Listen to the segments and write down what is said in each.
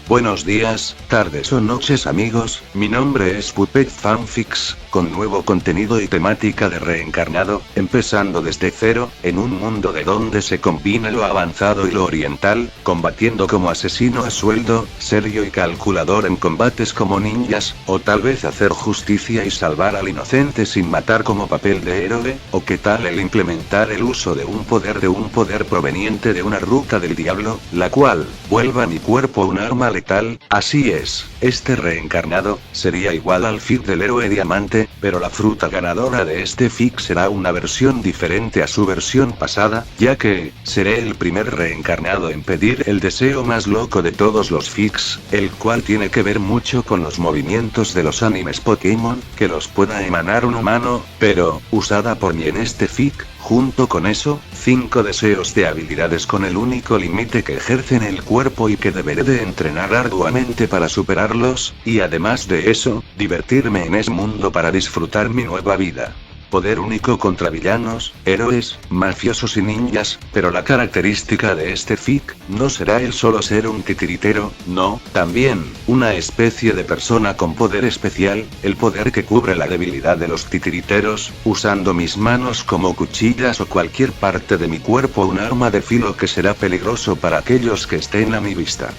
Buenos días, tardes o noches amigos, mi nombre es Puppet Fanfics, con nuevo contenido y temática de reencarnado, empezando desde cero, en un mundo de donde se combina lo avanzado y lo oriental, combatiendo como asesino a sueldo, serio y calculador en combates como ninjas, o tal vez hacer justicia y salvar al inocente sin matar como papel de héroe, o qué tal el implementar el uso de un poder proveniente de una ruta del diablo, la cual, vuelva a mi cuerpo un arma letal. Así es, este reencarnado, sería igual al fic del héroe diamante, pero la fruta ganadora de este fic será una versión diferente a su versión pasada, ya que, seré el primer reencarnado en pedir el deseo más loco de todos los fics, el cual tiene que ver mucho con los movimientos de los animes Pokémon, que los pueda emanar un humano, pero, usada por mí en este fic. Junto con eso, 5 deseos de habilidades con el único límite que ejercen el cuerpo y que deberé de entrenar arduamente para superarlos, y además de eso, divertirme en ese mundo para disfrutar mi nueva vida. Poder único contra villanos, héroes, mafiosos y ninjas, pero la característica de este fic, no será el solo ser un titiritero, no, también, una especie de persona con poder especial, el poder que cubre la debilidad de los titiriteros, usando mis manos como cuchillas o cualquier parte de mi cuerpo un arma de filo que será peligroso para aquellos que estén a mi vista.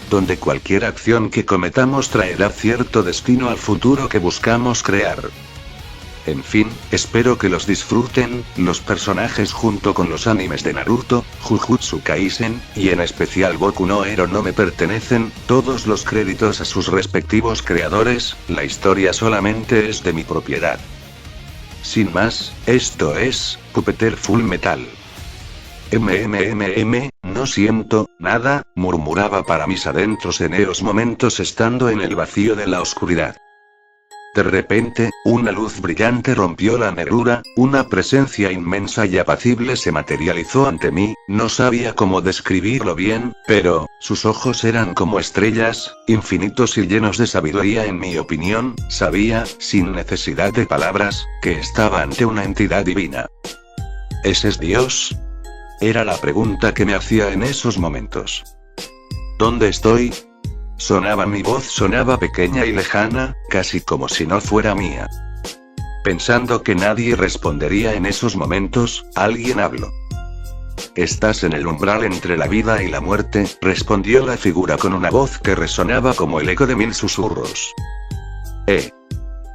Donde cualquier acción que cometamos traerá cierto destino al futuro que buscamos crear. En fin, espero que los disfruten, los personajes junto con los animes de Naruto, Jujutsu Kaisen, y en especial Boku no Hero no me pertenecen, todos los créditos a sus respectivos creadores, la historia solamente es de mi propiedad. Sin más, esto es, Puppeteer Full Metal. No siento nada, murmuraba para mis adentros en esos momentos estando en el vacío de la oscuridad. De repente, una luz brillante rompió la negrura, una presencia inmensa y apacible se materializó ante mí, no sabía cómo describirlo bien, pero, sus ojos eran como estrellas, infinitos y llenos de sabiduría en mi opinión, sabía, sin necesidad de palabras, que estaba ante una entidad divina. ¿Ese es Dios? Era la pregunta que me hacía en esos momentos. ¿Dónde estoy? Mi voz sonaba pequeña y lejana, casi como si no fuera mía. Pensando que nadie respondería en esos momentos, alguien habló. «Estás en el umbral entre la vida y la muerte», respondió la figura con una voz que resonaba como el eco de 1000 susurros.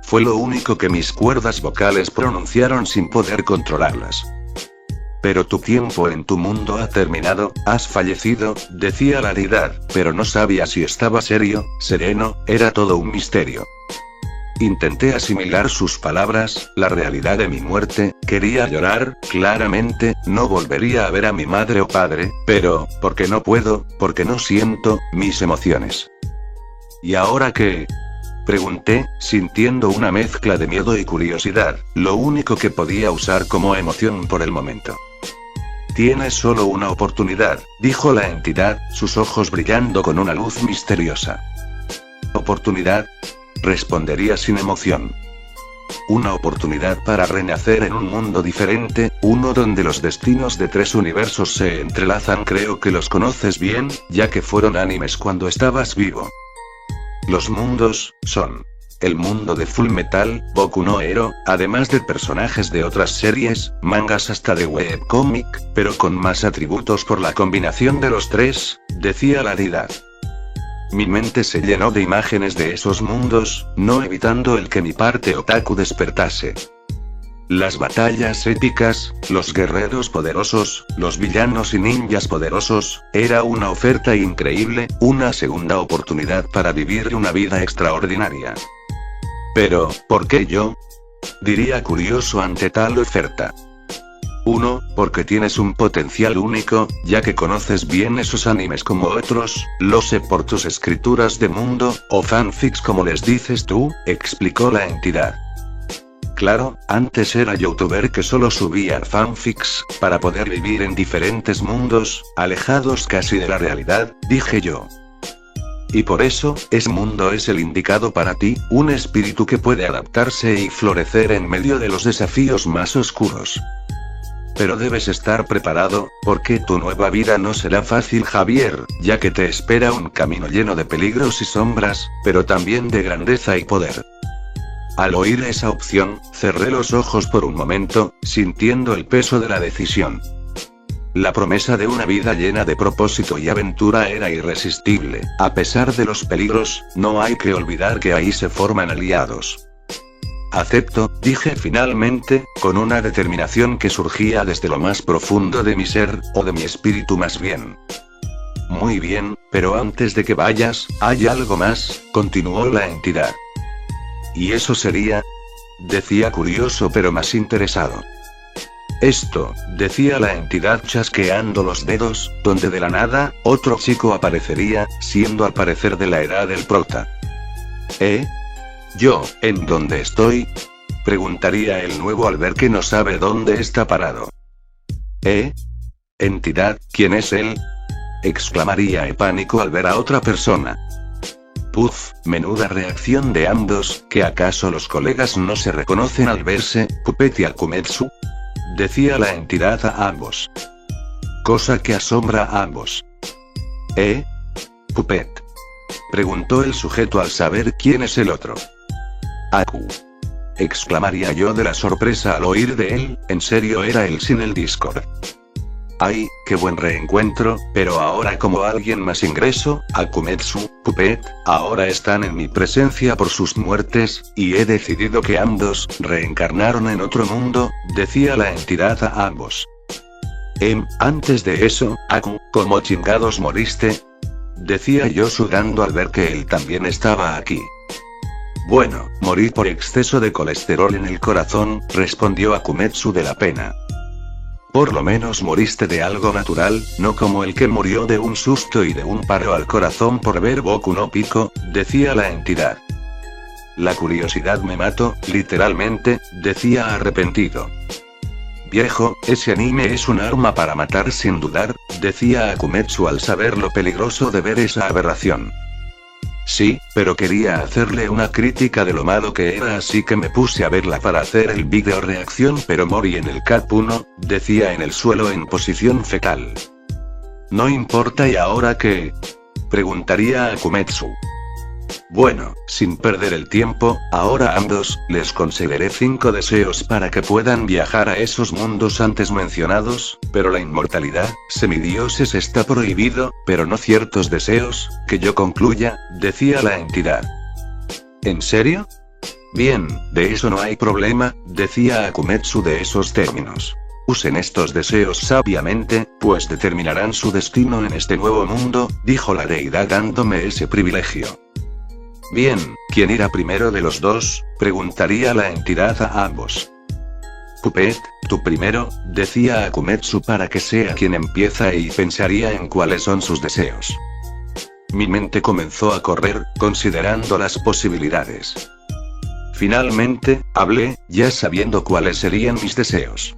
Fue lo único que mis cuerdas vocales pronunciaron sin poder controlarlas. «Pero tu tiempo en tu mundo ha terminado, has fallecido», decía la deidad, pero no sabía si estaba serio, sereno, era todo un misterio. Intenté asimilar sus palabras, la realidad de mi muerte, quería llorar, claramente, no volvería a ver a mi madre o padre, pero, porque no puedo, porque no siento, mis emociones. ¿Y ahora qué? Pregunté, sintiendo una mezcla de miedo y curiosidad, lo único que podía usar como emoción por el momento. «Tienes solo una oportunidad», dijo la entidad, sus ojos brillando con una luz misteriosa. «¿Oportunidad?», respondería sin emoción. «Una oportunidad para renacer en un mundo diferente, uno donde los destinos de 3 universos se entrelazan. Creo que los conoces bien, ya que fueron animes cuando estabas vivo. Los mundos son el mundo de Full Metal, Boku no Hero, además de personajes de otras series, mangas hasta de webcomic, pero con más atributos por la combinación de los 3, decía la deidad. Mi mente se llenó de imágenes de esos mundos, no evitando el que mi parte otaku despertase. Las batallas épicas, los guerreros poderosos, los villanos y ninjas poderosos, era una oferta increíble, una segunda oportunidad para vivir una vida extraordinaria. Pero, ¿por qué yo?, diría curioso ante tal oferta. 1, porque tienes un potencial único, ya que conoces bien esos animes como otros, lo sé por tus escrituras de mundo, o fanfics como les dices tú, explicó la entidad. Claro, antes era youtuber que solo subía fanfics, para poder vivir en diferentes mundos, alejados casi de la realidad, dije yo. Y por eso, ese mundo es el indicado para ti, un espíritu que puede adaptarse y florecer en medio de los desafíos más oscuros. Pero debes estar preparado, porque tu nueva vida no será fácil, Javier, ya que te espera un camino lleno de peligros y sombras, pero también de grandeza y poder. Al oír esa opción, cerré los ojos por un momento, sintiendo el peso de la decisión. La promesa de una vida llena de propósito y aventura era irresistible. A pesar de los peligros, no hay que olvidar que ahí se forman aliados. Acepto, dije finalmente, con una determinación que surgía desde lo más profundo de mi ser, o de mi espíritu más bien. Muy bien, pero antes de que vayas, hay algo más, continuó la entidad. ¿Y eso sería? Decía curioso pero más interesado. Esto, decía la entidad chasqueando los dedos, donde de la nada, otro chico aparecería, siendo al parecer de la edad del prota. ¿Yo, en dónde estoy? Preguntaría el nuevo al ver que no sabe dónde está parado. Entidad, ¿quién es él? Exclamaría en pánico al ver a otra persona. Puf, menuda reacción de ambos, ¿que acaso los colegas no se reconocen al verse, Puppet y Akumetsu? Decía la entidad a ambos. Cosa que asombra a ambos. Puppet. Preguntó el sujeto al saber quién es el otro. Aku. Exclamaría yo de la sorpresa al oír de él, en serio era él sin el Discord. Ay, qué buen reencuentro, pero ahora como alguien más ingreso, Akumetsu, Puppet, ahora están en mi presencia por sus muertes, y he decidido que ambos, reencarnaron en otro mundo, decía la entidad a ambos. Antes de eso, Aku, ¿cómo chingados moriste? Decía yo sudando al ver que él también estaba aquí. Bueno, morí por exceso de colesterol en el corazón, respondió Akumetsu de la pena. Por lo menos moriste de algo natural, no como el que murió de un susto y de un paro al corazón por ver Boku no Pico, decía la entidad. La curiosidad me mató, literalmente, decía arrepentido. Viejo, ese anime es un arma para matar sin dudar, decía Akumetsu al saber lo peligroso de ver esa aberración. Sí, pero quería hacerle una crítica de lo malo que era, así que me puse a verla para hacer el vídeo reacción, pero morí en el Cap 1, decía en el suelo en posición fetal. No importa, ¿y ahora qué? Preguntaría Akumetsu. Bueno, sin perder el tiempo, ahora a ambos, les concederé 5 deseos para que puedan viajar a esos mundos antes mencionados, pero la inmortalidad, semidioses está prohibido, pero no ciertos deseos, que yo concluya, decía la entidad. ¿En serio? Bien, de eso no hay problema, decía Akumetsu de esos términos. Usen estos deseos sabiamente, pues determinarán su destino en este nuevo mundo, dijo la deidad dándome ese privilegio. Bien, ¿quién irá primero de los dos? Preguntaría la entidad a ambos. Puppet, tú primero, decía Akumetsu para que sea quien empieza y pensaría en cuáles son sus deseos. Mi mente comenzó a correr, considerando las posibilidades. Finalmente, hablé, ya sabiendo cuáles serían mis deseos.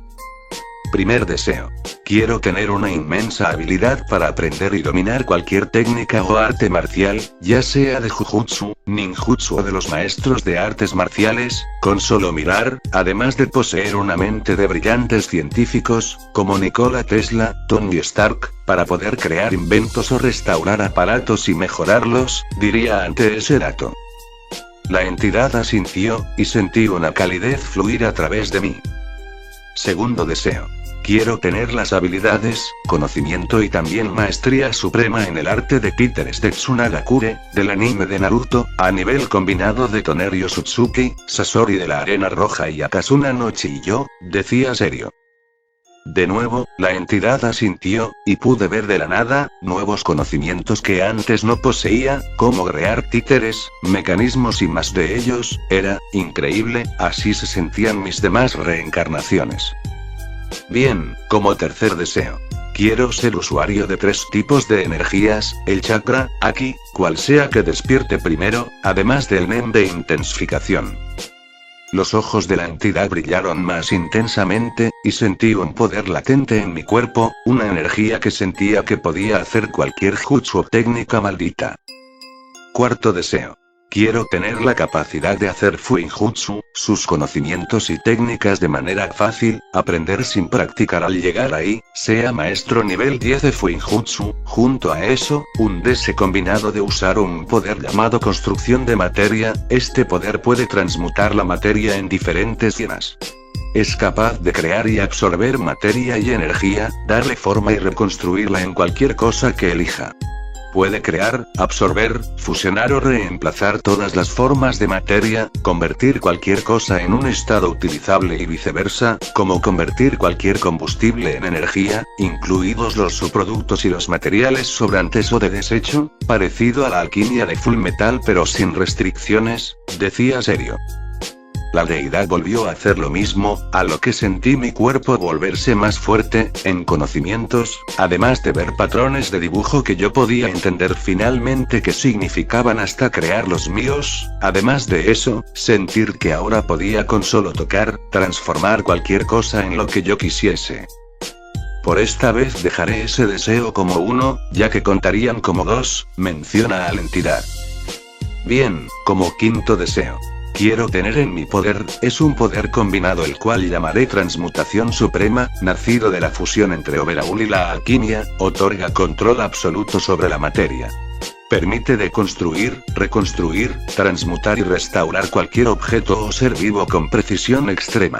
Primer deseo. Quiero tener una inmensa habilidad para aprender y dominar cualquier técnica o arte marcial, ya sea de Jujutsu, Ninjutsu o de los maestros de artes marciales, con solo mirar, además de poseer una mente de brillantes científicos, como Nikola Tesla, Tony Stark, para poder crear inventos o restaurar aparatos y mejorarlos, diría ante ese dato. La entidad asintió, y sentí una calidez fluir a través de mí. Segundo deseo. Quiero tener las habilidades, conocimiento y también maestría suprema en el arte de títeres de Tsunagakure, del anime de Naruto, a nivel combinado de Toneryo Sutsuki, Sasori de la Arena Roja y Akasuna no Chiyo, decía serio. De nuevo, la entidad asintió, y pude ver de la nada, nuevos conocimientos que antes no poseía, como crear títeres, mecanismos y más de ellos, era increíble, así se sentían mis demás reencarnaciones. Bien, como tercer deseo. Quiero ser usuario de 3 tipos de energías, el chakra, Aki, cual sea que despierte primero, además del nen de intensificación. Los ojos de la entidad brillaron más intensamente, y sentí un poder latente en mi cuerpo, una energía que sentía que podía hacer cualquier jutsu o técnica maldita. Cuarto deseo. Quiero tener la capacidad de hacer Fuinjutsu, sus conocimientos y técnicas de manera fácil, aprender sin practicar al llegar ahí, sea maestro nivel 10 de Fuinjutsu, junto a eso, un deseo combinado de usar un poder llamado construcción de materia, este poder puede transmutar la materia en diferentes llenas. Es capaz de crear y absorber materia y energía, darle forma y reconstruirla en cualquier cosa que elija. Puede crear, absorber, fusionar o reemplazar todas las formas de materia, convertir cualquier cosa en un estado utilizable y viceversa, como convertir cualquier combustible en energía, incluidos los subproductos y los materiales sobrantes o de desecho, parecido a la alquimia de Fullmetal pero sin restricciones, decía serio. La deidad volvió a hacer lo mismo, a lo que sentí mi cuerpo volverse más fuerte, en conocimientos, además de ver patrones de dibujo que yo podía entender finalmente qué significaban hasta crear los míos, además de eso, sentir que ahora podía con solo tocar, transformar cualquier cosa en lo que yo quisiese. Por esta vez dejaré ese deseo como uno, ya que contarían como dos, menciona a la entidad. Bien, como quinto deseo. Quiero tener en mi poder, es un poder combinado el cual llamaré Transmutación Suprema, nacido de la fusión entre Overhaul y la alquimia, otorga control absoluto sobre la materia. Permite deconstruir, reconstruir, transmutar y restaurar cualquier objeto o ser vivo con precisión extrema.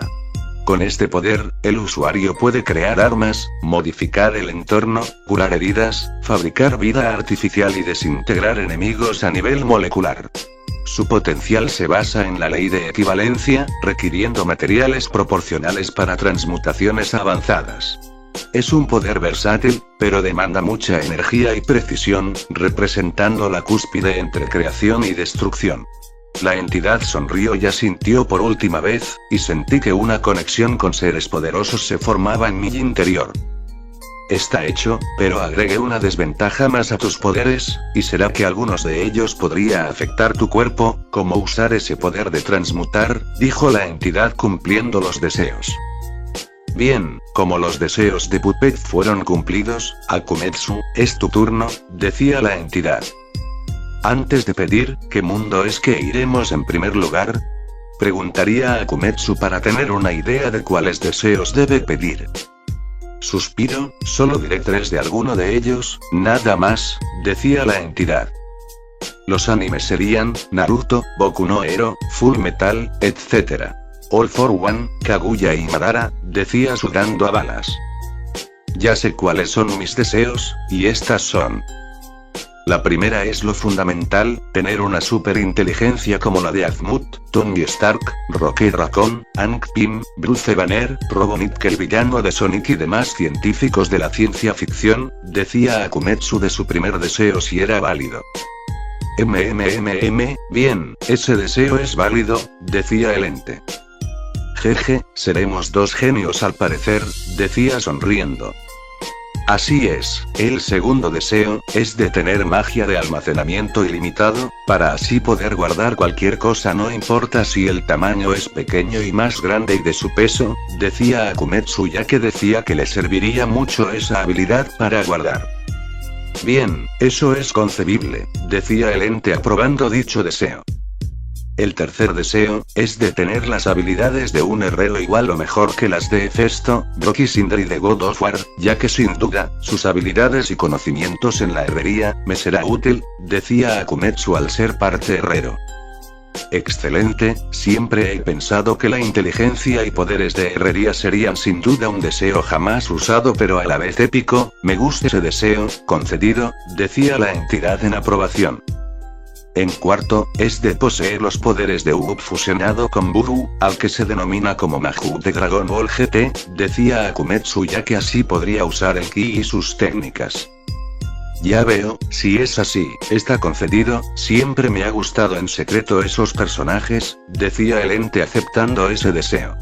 Con este poder, el usuario puede crear armas, modificar el entorno, curar heridas, fabricar vida artificial y desintegrar enemigos a nivel molecular. Su potencial se basa en la ley de equivalencia, requiriendo materiales proporcionales para transmutaciones avanzadas. Es un poder versátil, pero demanda mucha energía y precisión, representando la cúspide entre creación y destrucción. La entidad sonrió y asintió por última vez, y sentí que una conexión con seres poderosos se formaba en mi interior. Está hecho, pero agregué una desventaja más a tus poderes, y será que algunos de ellos podría afectar tu cuerpo, como usar ese poder de transmutar, dijo la entidad cumpliendo los deseos. Bien, como los deseos de Puppet fueron cumplidos, Akumetsu, es tu turno, decía la entidad. Antes de pedir, ¿qué mundo es que iremos en primer lugar? Preguntaría a Akumetsu para tener una idea de cuáles deseos debe pedir. Suspiro, solo diré 3 de alguno de ellos, nada más, decía la entidad. Los animes serían, Naruto, Boku no Hero, Fullmetal, etc. All for One, Kaguya y Madara, decía sudando a balas. Ya sé cuáles son mis deseos, y estas son. La primera es lo fundamental, tener una superinteligencia como la de Azumut, Tony Stark, Rocky Raccoon, Hank Pym, Bruce Banner, Robotnik el villano de Sonic y demás científicos de la ciencia ficción, decía Akumetsu de su primer deseo si era válido. Bien, ese deseo es válido, decía el ente. Jeje, seremos 2 genios al parecer, decía sonriendo. Así es, el segundo deseo, es de tener magia de almacenamiento ilimitado, para así poder guardar cualquier cosa no importa si el tamaño es pequeño y más grande y de su peso, decía Akumetsu ya que decía que le serviría mucho esa habilidad para guardar. Bien, eso es concebible, decía el ente aprobando dicho deseo. El tercer deseo, es de tener las habilidades de un herrero igual o mejor que las de Hefesto, Rocky Cinder y de God of War, ya que sin duda, sus habilidades y conocimientos en la herrería, me será útil, decía Akumetsu al ser parte herrero. Excelente, siempre he pensado que la inteligencia y poderes de herrería serían sin duda un deseo jamás usado pero a la vez épico, me gusta ese deseo, concedido, decía la entidad en aprobación. En cuarto, es de poseer los poderes de Uub fusionado con Buru, al que se denomina como Mahou de Dragon Ball GT, decía Akumetsu ya que así podría usar el ki y sus técnicas. Ya veo, si es así, está concedido, siempre me ha gustado en secreto esos personajes, decía el ente aceptando ese deseo.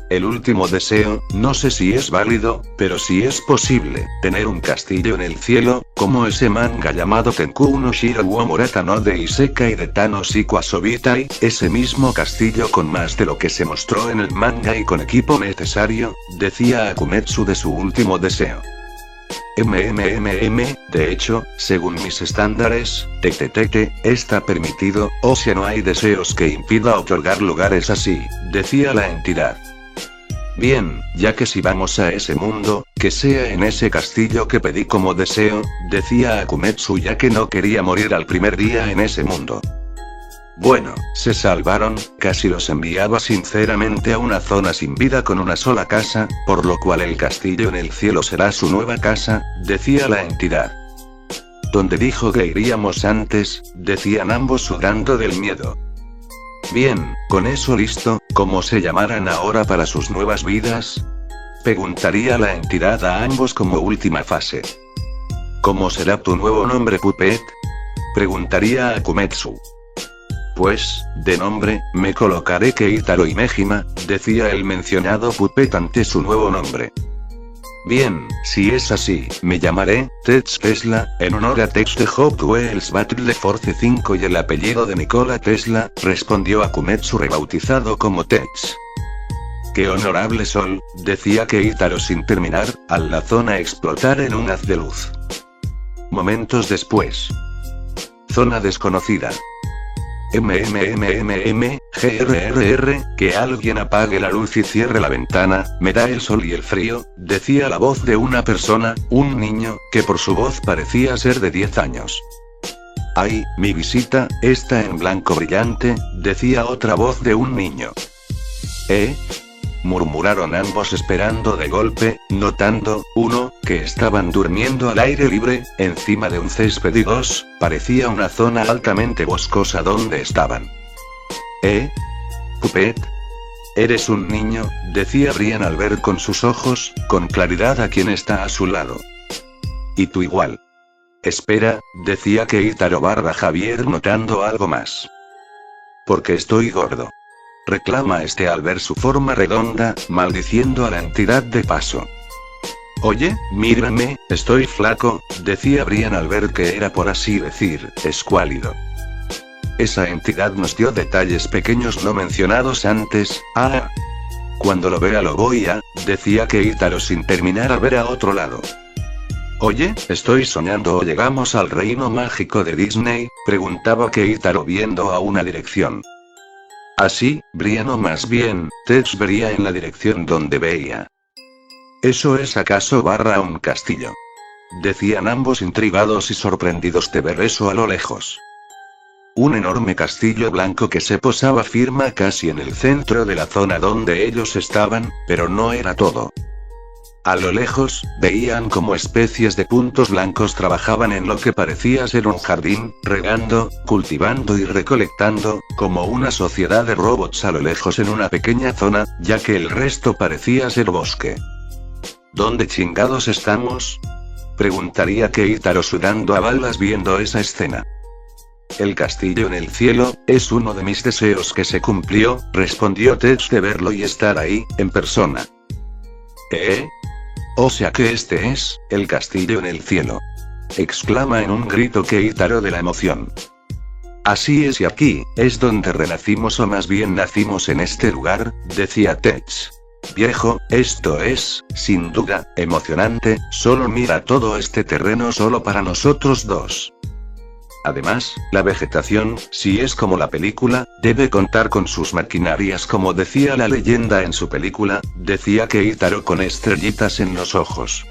El último deseo, no sé si es válido, pero si es posible, tener un castillo en el cielo, como ese manga llamado Tenku no Shiro wo Morata no de Isekai de Tanoshiko Asobitai, ese mismo castillo con más de lo que se mostró en el manga y con equipo necesario, decía Akumetsu de su último deseo. De hecho, según mis estándares, está permitido, o sea no hay deseos que impida otorgar lugares así, decía la entidad. Bien, ya que si vamos a ese mundo, que sea en ese castillo que pedí como deseo, decía Akumetsu ya que no quería morir al primer día en ese mundo. Bueno, se salvaron, casi los enviaba sinceramente a una zona sin vida con una sola casa, por lo cual el castillo en el cielo será su nueva casa, decía la entidad. Donde dijo que iríamos antes, decían ambos sudando del miedo. Bien, con eso listo, ¿cómo se llamarán ahora para sus nuevas vidas? Preguntaría la entidad a ambos como última fase. ¿Cómo será tu nuevo nombre, Puppet? Preguntaría a Akumetsu. Pues, de nombre, me colocaré Keitaro Himejima, decía el mencionado Puppet ante su nuevo nombre. Bien, si es así, me llamaré Tech Tesla, en honor a Tech de Hot Wheels Battle Force 5 y el apellido de Nikola Tesla, respondió Akumetsu rebautizado como Tech. Qué honorable sol, decía Keitaro sin terminar, al la zona explotar en un haz de luz. Momentos después. Zona desconocida. Que alguien apague la luz y cierre la ventana, me da el sol y el frío, decía la voz de una persona, un niño, que por su voz parecía ser de 10 años. Ay, mi visita, está en blanco brillante, decía otra voz de un niño. Murmuraron ambos esperando de golpe, notando, uno, que estaban durmiendo al aire libre, encima de un césped y dos, parecía una zona altamente boscosa donde estaban. Puppet. Eres un niño, decía Brian al ver con sus ojos, con claridad a quien está a su lado. Y tú igual. Espera, decía Keitaro / Javier notando algo más. Porque estoy gordo. Reclama al ver su forma redonda, maldiciendo a la entidad de paso. Oye, mírame, estoy flaco, decía Brian al ver que era por así decir, escuálido. Esa entidad nos dio detalles pequeños no mencionados antes, Cuando lo vea lo voy a, decía Keitaro sin terminar a ver a otro lado. Oye, ¿estoy soñando o llegamos al reino mágico de Disney? Preguntaba Keitaro viendo a una dirección. Así, Brian o más bien, Tech vería en la dirección donde veía. ¿Eso es acaso un castillo? Decían ambos intrigados y sorprendidos de ver eso a lo lejos. Un enorme castillo blanco que se posaba firme casi en el centro de la zona donde ellos estaban, pero no era todo. A lo lejos, veían como especies de puntos blancos trabajaban en lo que parecía ser un jardín, regando, cultivando y recolectando, como una sociedad de robots a lo lejos en una pequeña zona, ya que el resto parecía ser bosque. ¿Dónde chingados estamos? Preguntaría Keitaro sudando a balas viendo esa escena. El castillo en el cielo, es uno de mis deseos que se cumplió, respondió Tech de verlo y estar ahí, en persona. O sea que este es, el castillo en el cielo. Exclama en un grito Keitaro de la emoción. Así es y aquí, es donde renacimos o más bien nacimos en este lugar, decía Tech. Viejo, esto es, sin duda, emocionante, solo mira todo este terreno solo para nosotros dos. Además, la vegetación, si es como la película, debe contar con sus maquinarias como decía la leyenda en su película, decía Keitaro con estrellitas en los ojos.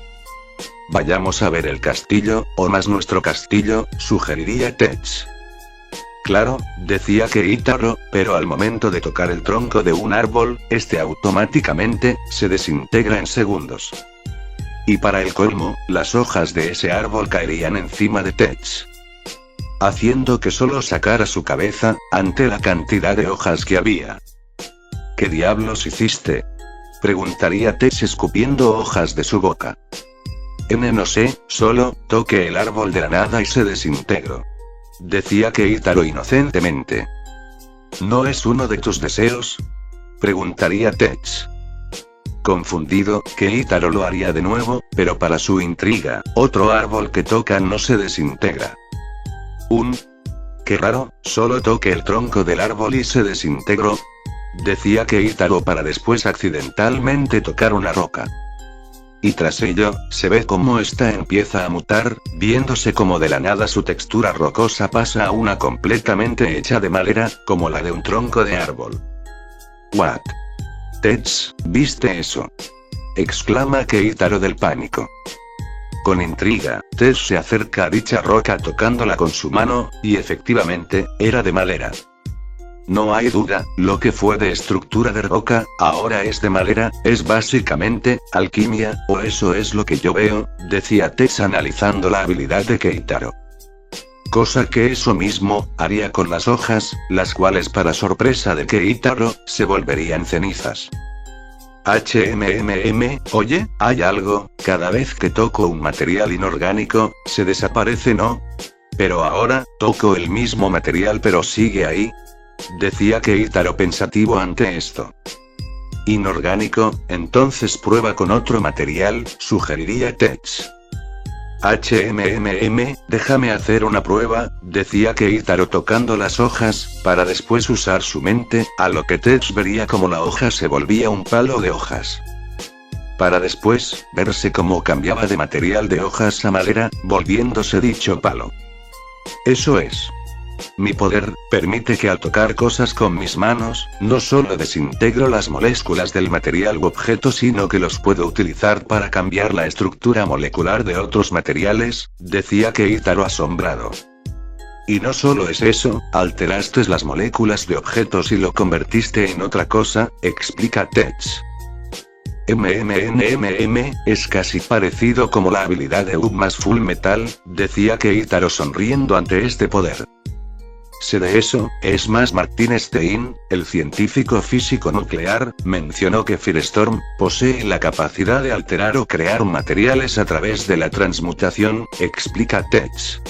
Vayamos a ver el castillo, o más nuestro castillo, sugeriría Tech. Claro, decía Keitaro, pero al momento de tocar el tronco de un árbol, este automáticamente, se desintegra en segundos. Y para el colmo, las hojas de ese árbol caerían encima de Tech, haciendo que solo sacara su cabeza, ante la cantidad de hojas que había. ¿Qué diablos hiciste? Preguntaría Tech escupiendo hojas de su boca. No sé, solo, toqué el árbol de la nada y se desintegró. Decía Keitaro inocentemente. ¿No es uno de tus deseos? Preguntaría Tech. Confundido, Keitaro lo haría de nuevo, pero para su intriga, otro árbol que toca no se desintegra. Qué raro, solo toqué el tronco del árbol y se desintegró. Decía Keitaro para después accidentalmente tocar una roca. Y tras ello, se ve cómo esta empieza a mutar, viéndose como de la nada su textura rocosa pasa a una completamente hecha de madera, como la de un tronco de árbol. ¿What? Tets, ¿viste eso? Exclama Keitaro del pánico. Con intriga, Tets se acerca a dicha roca tocándola con su mano, y efectivamente, era de madera. No hay duda, lo que fue de estructura de roca, ahora es de madera, es básicamente, alquimia, o eso es lo que yo veo, decía Tets analizando la habilidad de Keitaro. Cosa que eso mismo, haría con las hojas, las cuales para sorpresa de Keitaro, se volverían cenizas. Oye, hay algo, cada vez que toco un material inorgánico, se desaparece, ¿no? Pero ahora, toco el mismo material pero sigue ahí. Decía Keitaro pensativo ante esto. Inorgánico, entonces prueba con otro material, sugeriría Tets. Déjame hacer una prueba, decía Keitaro tocando las hojas, para después usar su mente, a lo que Tets vería como la hoja se volvía un palo de hojas. Para después, verse cómo cambiaba de material de hojas a madera, volviéndose dicho palo. Eso es. Mi poder, permite que al tocar cosas con mis manos, no solo desintegro las moléculas del material u objeto sino que los puedo utilizar para cambiar la estructura molecular de otros materiales, decía Keitaro asombrado. Y no solo es eso, alteraste las moléculas de objetos y lo convertiste en otra cosa, explica Tets. Es casi parecido como la habilidad de Ugmas Full Metal, decía Keitaro sonriendo ante este poder. Sé de eso, es más Martin Stein, el científico físico nuclear, mencionó que Firestorm posee la capacidad de alterar o crear materiales a través de la transmutación, explica Tets.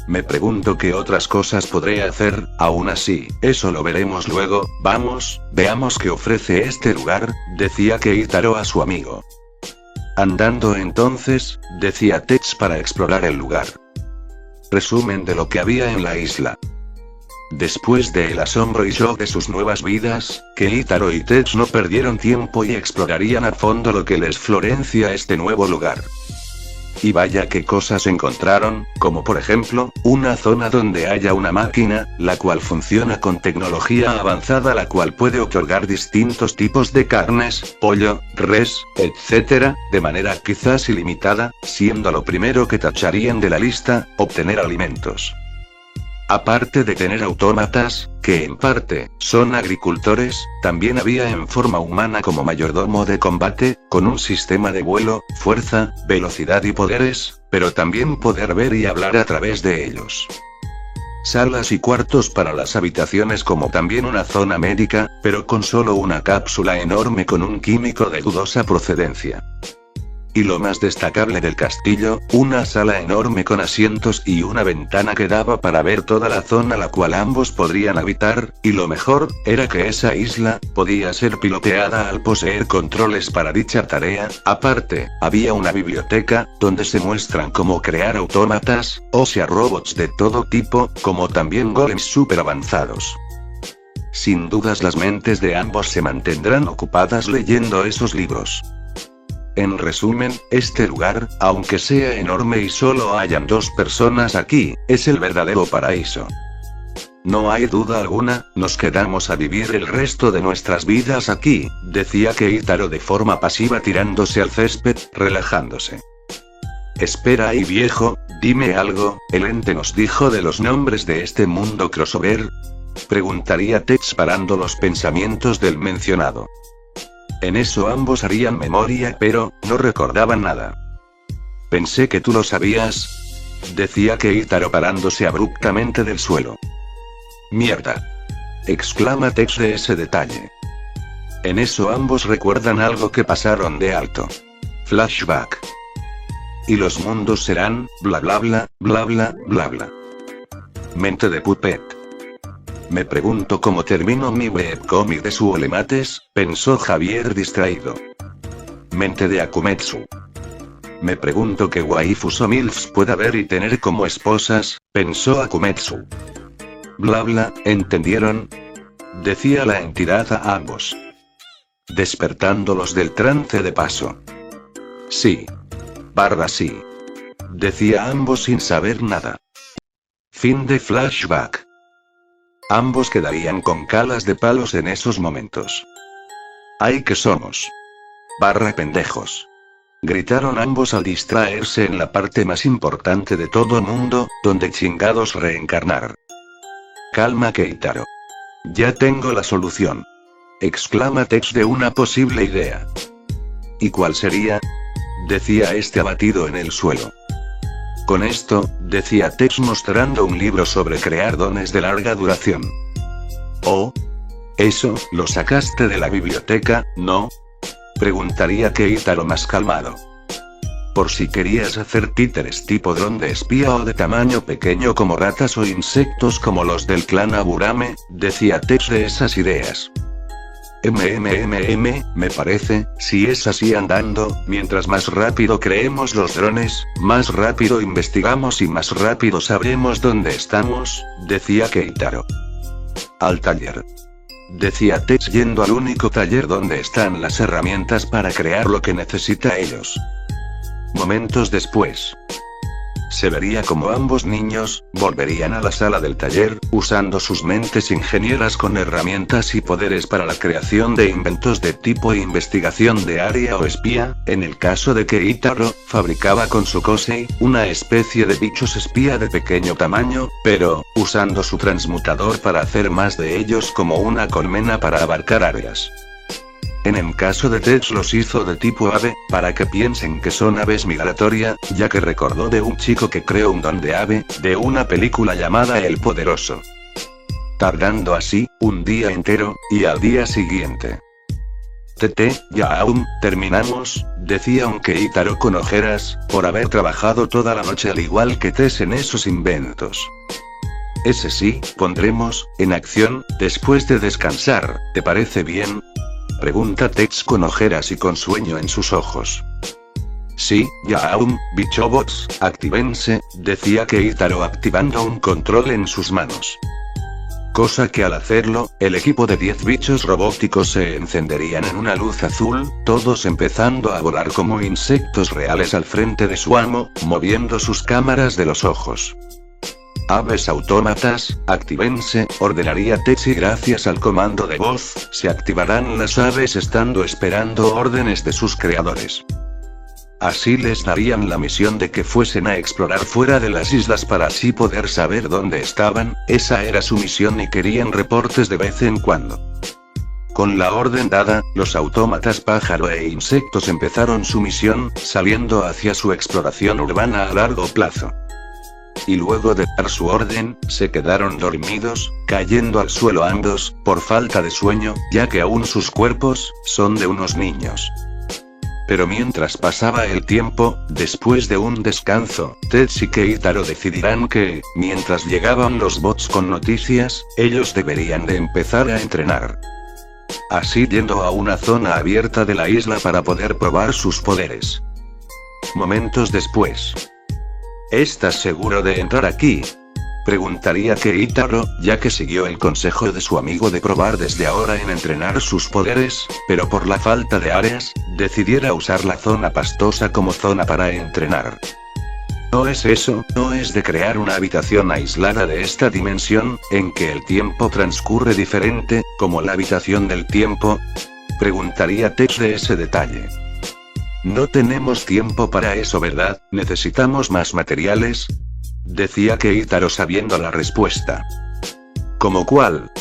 Me pregunto qué otras cosas podré hacer, aún así, eso lo veremos luego, vamos, veamos qué ofrece este lugar, decía Keitaro a su amigo. Andando entonces, decía Tets para explorar el lugar. Resumen de lo que había en la isla. Después del asombro y shock de sus nuevas vidas, Keitaro y Tets no perdieron tiempo y explorarían a fondo lo que les florecia este nuevo lugar. Y vaya qué cosas encontraron, como por ejemplo, una zona donde haya una máquina, la cual funciona con tecnología avanzada la cual puede otorgar distintos tipos de carnes, pollo, res, etc., de manera quizás ilimitada, siendo lo primero que tacharían de la lista, obtener alimentos. Aparte de tener autómatas, que en parte, son agricultores, también había en forma humana como mayordomo de combate, con un sistema de vuelo, fuerza, velocidad y poderes, pero también poder ver y hablar a través de ellos. Salas y cuartos para las habitaciones como también una zona médica, pero con solo una cápsula enorme con un químico de dudosa procedencia. Y lo más destacable del castillo, una sala enorme con asientos y una ventana que daba para ver toda la zona la cual ambos podrían habitar, y lo mejor, era que esa isla, podía ser piloteada al poseer controles para dicha tarea, aparte, había una biblioteca, donde se muestran cómo crear autómatas, o sea robots de todo tipo, como también golems super avanzados. Sin dudas las mentes de ambos se mantendrán ocupadas leyendo esos libros. En resumen, este lugar, aunque sea enorme y solo hayan 2 personas aquí, es el verdadero paraíso. No hay duda alguna, nos quedamos a vivir el resto de nuestras vidas aquí, decía Keitaro de forma pasiva tirándose al césped, relajándose. Espera ahí viejo, dime algo, ¿el ente nos dijo de los nombres de este mundo crossover? Preguntaría Tets parando los pensamientos del mencionado. En eso ambos harían memoria pero, no recordaban nada. Pensé que tú lo sabías, decía Keitaro parándose abruptamente del suelo. Mierda. Exclama Tets de ese detalle. En eso ambos recuerdan algo que pasaron de alto. Flashback. Y los mundos serán, bla bla bla, bla bla, bla bla. Mente de Puppet. Me pregunto cómo termino mi webcomic de Suolemates, pensó Javier distraído. Mente de Akumetsu. Me pregunto qué waifus o milfs puede haber y tener como esposas, pensó Akumetsu. Bla bla, ¿entendieron? Decía la entidad a ambos. despertándolos del trance de paso. Sí. Sí. Decía ambos sin saber nada. Fin de flashback. Ambos quedarían con calas de palos en esos momentos. ¡Ay que somos! Pendejos. Gritaron ambos al distraerse en la parte más importante de todo mundo, donde chingados reencarnar. Calma Keitaro. Ya tengo la solución. Exclama Tex de una posible idea. ¿Y cuál sería? Decía este abatido en el suelo. Con esto, decía Tex mostrando un libro sobre crear dones de larga duración. Oh. Eso, lo sacaste de la biblioteca, ¿no? Preguntaría Keitaro más calmado. Por si querías hacer títeres tipo dron de espía o de tamaño pequeño como ratas o insectos como los del clan Aburame, decía Tex de esas ideas. Me parece, si es así andando, mientras más rápido creemos los drones, más rápido investigamos y más rápido sabremos dónde estamos, decía Keitaro. Al taller. Decía Tex yendo al único taller donde están las herramientas para crear lo que necesita ellos. Momentos después. Se vería como ambos niños volverían a la sala del taller, usando sus mentes ingenieras con herramientas y poderes para la creación de inventos de tipo investigación de área o espía. En el caso de Keitaro, fabricaba con su Kosei una especie de bichos espía de pequeño tamaño, pero usando su transmutador para hacer más de ellos como una colmena para abarcar áreas. En el caso de Tex los hizo de tipo ave, para que piensen que son aves migratoria, ya que recordó de un chico que creó un don de ave, de una película llamada El Poderoso. Tardando así, un día entero, y al día siguiente. Ya aún, terminamos, decía un Keitaro con ojeras, por haber trabajado toda la noche al igual que Tex en esos inventos. Ese sí, pondremos, en acción, después de descansar, ¿te parece bien? Pregunta Tex con ojeras y con sueño en sus ojos. Sí, ya aún, bichobots, actívense, decía Keitaro activando un control en sus manos. Cosa que al hacerlo, el equipo de 10 bichos robóticos se encenderían en una luz azul, todos empezando a volar como insectos reales al frente de su amo, moviendo sus cámaras de los ojos. Aves autómatas, actívense, ordenaría Tex y gracias al comando de voz, se activarán las aves estando esperando órdenes de sus creadores. Así les darían la misión de que fuesen a explorar fuera de las islas para así poder saber dónde estaban, esa era su misión y querían reportes de vez en cuando. Con la orden dada, los autómatas pájaro e insectos empezaron su misión, saliendo hacia su exploración urbana a largo plazo. Y luego de dar su orden, se quedaron dormidos, cayendo al suelo ambos, por falta de sueño, ya que aún sus cuerpos, son de unos niños. Pero mientras pasaba el tiempo, después de un descanso, Tex y Keitaro decidirán que, mientras llegaban los bots con noticias, ellos deberían de empezar a entrenar. Así yendo a una zona abierta de la isla para poder probar sus poderes. Momentos después. ¿Estás seguro de entrar aquí? Preguntaría Keitaro, ya que siguió el consejo de su amigo de probar desde ahora en entrenar sus poderes, pero por la falta de áreas, decidiera usar la zona pastosa como zona para entrenar. No es eso, no es de crear una habitación aislada de esta dimensión, en que el tiempo transcurre diferente, como la habitación del tiempo. Preguntaría Tex de ese detalle. No tenemos tiempo para eso, ¿verdad? ¿Necesitamos más materiales? Decía Keitaro sabiendo la respuesta. ¿Cómo cuál?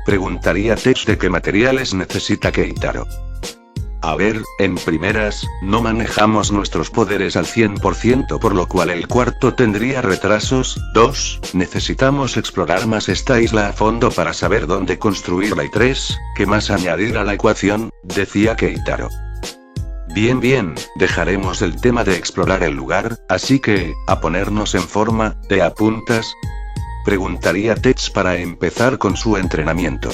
Preguntaría Tex de qué materiales necesita Keitaro. A ver, en primeras, no manejamos nuestros poderes al 100% por lo cual el cuarto tendría retrasos. 2. Necesitamos explorar más esta isla a fondo para saber dónde construirla y 3. ¿Qué más añadir a la ecuación? Decía Keitaro. Bien, dejaremos el tema de explorar el lugar, así que, a ponernos en forma, ¿te apuntas? Preguntaría Tex para empezar con su entrenamiento.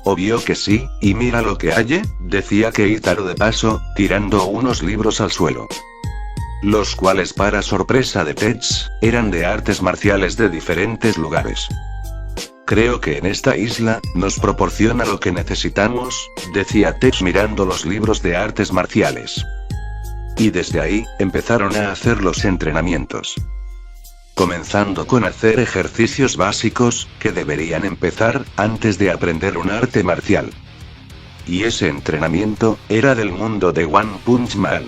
Obvio que sí, y mira lo que hay, decía Keitaro de paso, tirando unos libros al suelo. Los cuales para sorpresa de Tex, eran de artes marciales de diferentes lugares. creo que en esta isla, nos proporciona lo que necesitamos, decía Tex mirando los libros de artes marciales. Y desde ahí, empezaron a hacer los entrenamientos. Comenzando con hacer ejercicios básicos, que deberían empezar, antes de aprender un arte marcial. Y ese entrenamiento, era del mundo de One Punch Man.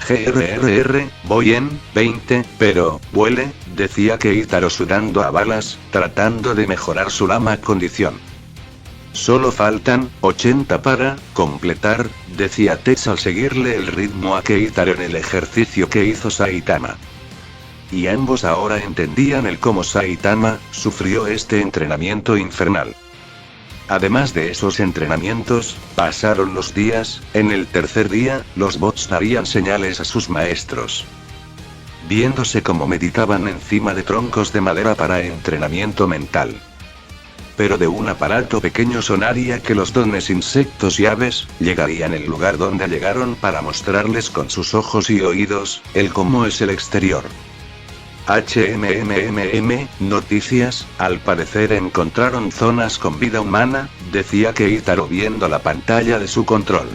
GRRR, voy en 20, pero, vuele, decía Keitaro sudando a balas, tratando de mejorar su lama condición. Solo faltan 80 para completar, decía Tex al seguirle el ritmo a Keitaro en el ejercicio que hizo Saitama. Y ambos ahora entendían el cómo Saitama sufrió este entrenamiento infernal. Además de esos entrenamientos, pasaron los días. En el tercer día, los bots darían señales a sus maestros. Viéndose cómo meditaban encima de troncos de madera para entrenamiento mental. Pero de un aparato pequeño sonaría que los dones insectos y aves, llegarían al lugar donde llegaron para mostrarles con sus ojos y oídos, el cómo es el exterior. Noticias, al parecer encontraron zonas con vida humana, decía Keitaro viendo la pantalla de su control.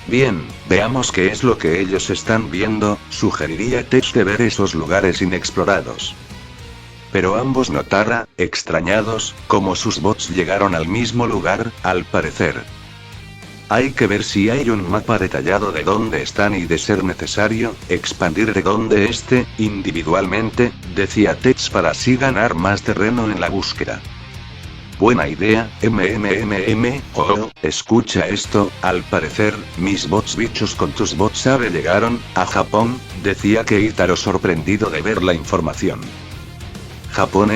Bien, veamos qué es lo que ellos están viendo, sugeriría Tex de ver esos lugares inexplorados. Pero ambos notara, extrañados, cómo sus bots llegaron al mismo lugar, al parecer. Hay que ver si hay un mapa detallado de dónde están y de ser necesario, expandir de dónde esté, individualmente, decía Tex para así ganar más terreno en la búsqueda. Buena idea, escucha esto, al parecer, mis bots bichos con tus bots Abe llegaron a Japón, decía Keitaro sorprendido de ver la información. ¿Japón,